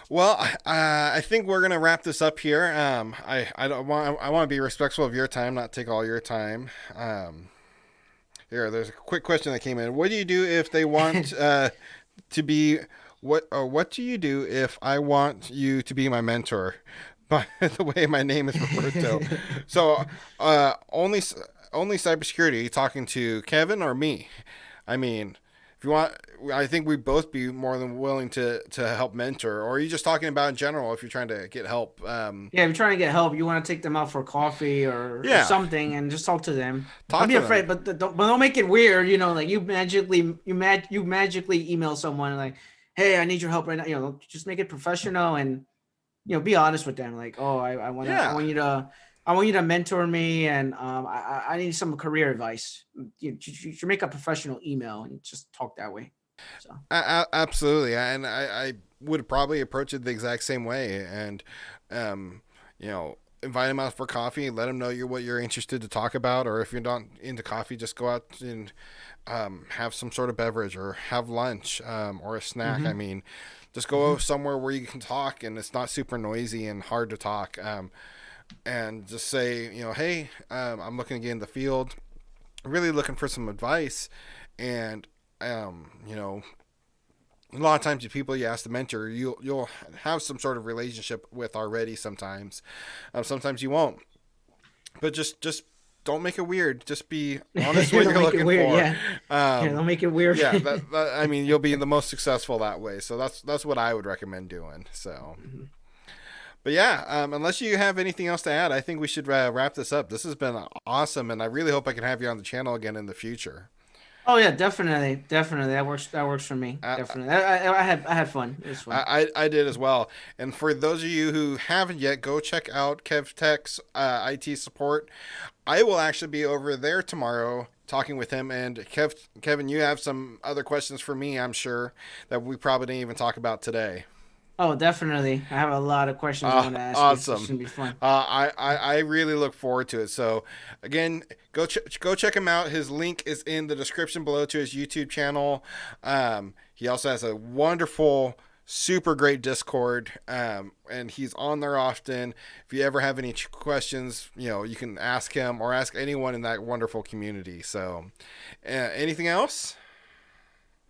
Well, I think we're gonna wrap this up here. I don't want I want to be respectful of your time, not take all your time. Here, there's a quick question that came in. What do you do if they want to be what do you do if I want you to be my mentor? By the way, my name is Roberto. So, only cybersecurity. Are you talking to Kevin or me? I mean, if you want, I think we'd both be more than willing to help mentor. Or are you just talking about in general if you're trying to get help? yeah, if you're trying to get help, you want to take them out for coffee or Yeah, something, and just talk to them. Don't talk be to them. afraid, but don't make it weird. You know, like you magically email someone like, "Hey, I need your help right now." You know, just make it professional and be honest with them. Like, oh, I Yeah, want you to mentor me, and I need some career advice. You should make a professional email and just talk that way. So. absolutely. And I would probably approach it the exact same way. And um, you know, invite them out for coffee. Let them know what you're interested to talk about. Or if you're not into coffee, just go out and have some sort of beverage or have lunch or a snack. I Mm-hmm. mean, just go Mm-hmm. somewhere where you can talk and it's not super noisy and hard to talk. And just say, you know, hey, I'm looking to get in the field, really looking for some advice. And you know, a lot of times the people you ask to mentor, you'll have some sort of relationship with already. Sometimes you won't. But just don't make it weird. Just be honest what Don't you're make it looking weird. for. Yeah. Yeah. Um, Don't make it weird. yeah, I mean, you'll be the most successful that way. So that's what I would recommend doing. So, Mhm. but yeah, unless you have anything else to add, I think we should wrap this up. This has been awesome, and I really hope I can have you on the channel again in the future. Oh yeah, definitely, definitely. That works for me. Uh, Definitely. I had fun. It was fun. I did as well. And for those of you who haven't yet, go check out Kevtech's IT support. I will actually be over there tomorrow talking with him. And Kevin, you have some other questions for me, I'm sure, that we probably didn't even talk about today. Oh, definitely. I have a lot of questions I want to ask you. It's Awesome. gonna be fun. I really look forward to it. So again, go check him out. His link is in the description below to his YouTube channel. He also has a wonderful, super great Discord, and he's on there often. If you ever have any questions, you know, you can ask him or ask anyone in that wonderful community. So, anything else?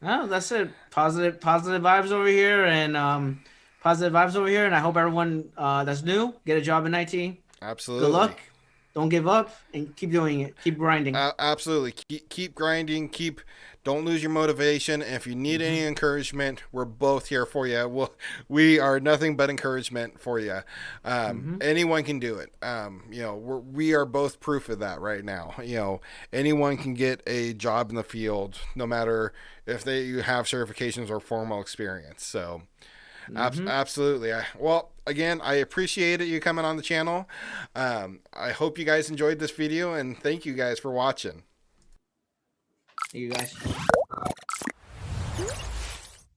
Oh, that's it. Positive vibes over here, and positive vibes over here. And I hope everyone that's new get a job in IT. Good Absolutely. luck. Don't give up, and keep doing it. Keep grinding. Absolutely. Keep grinding. Don't lose your motivation. And if you need any Hmm. encouragement, we're both here for you. We are nothing but encouragement for you. Hmm. Anyone can do it. You know, we are both proof of that right now. You know, anyone can get a job in the field, no matter if they have certifications or formal experience. So, Hmm. absolutely. Well, again, I appreciate you coming on the channel. I hope you guys enjoyed this video, and thank you guys for watching. You guys.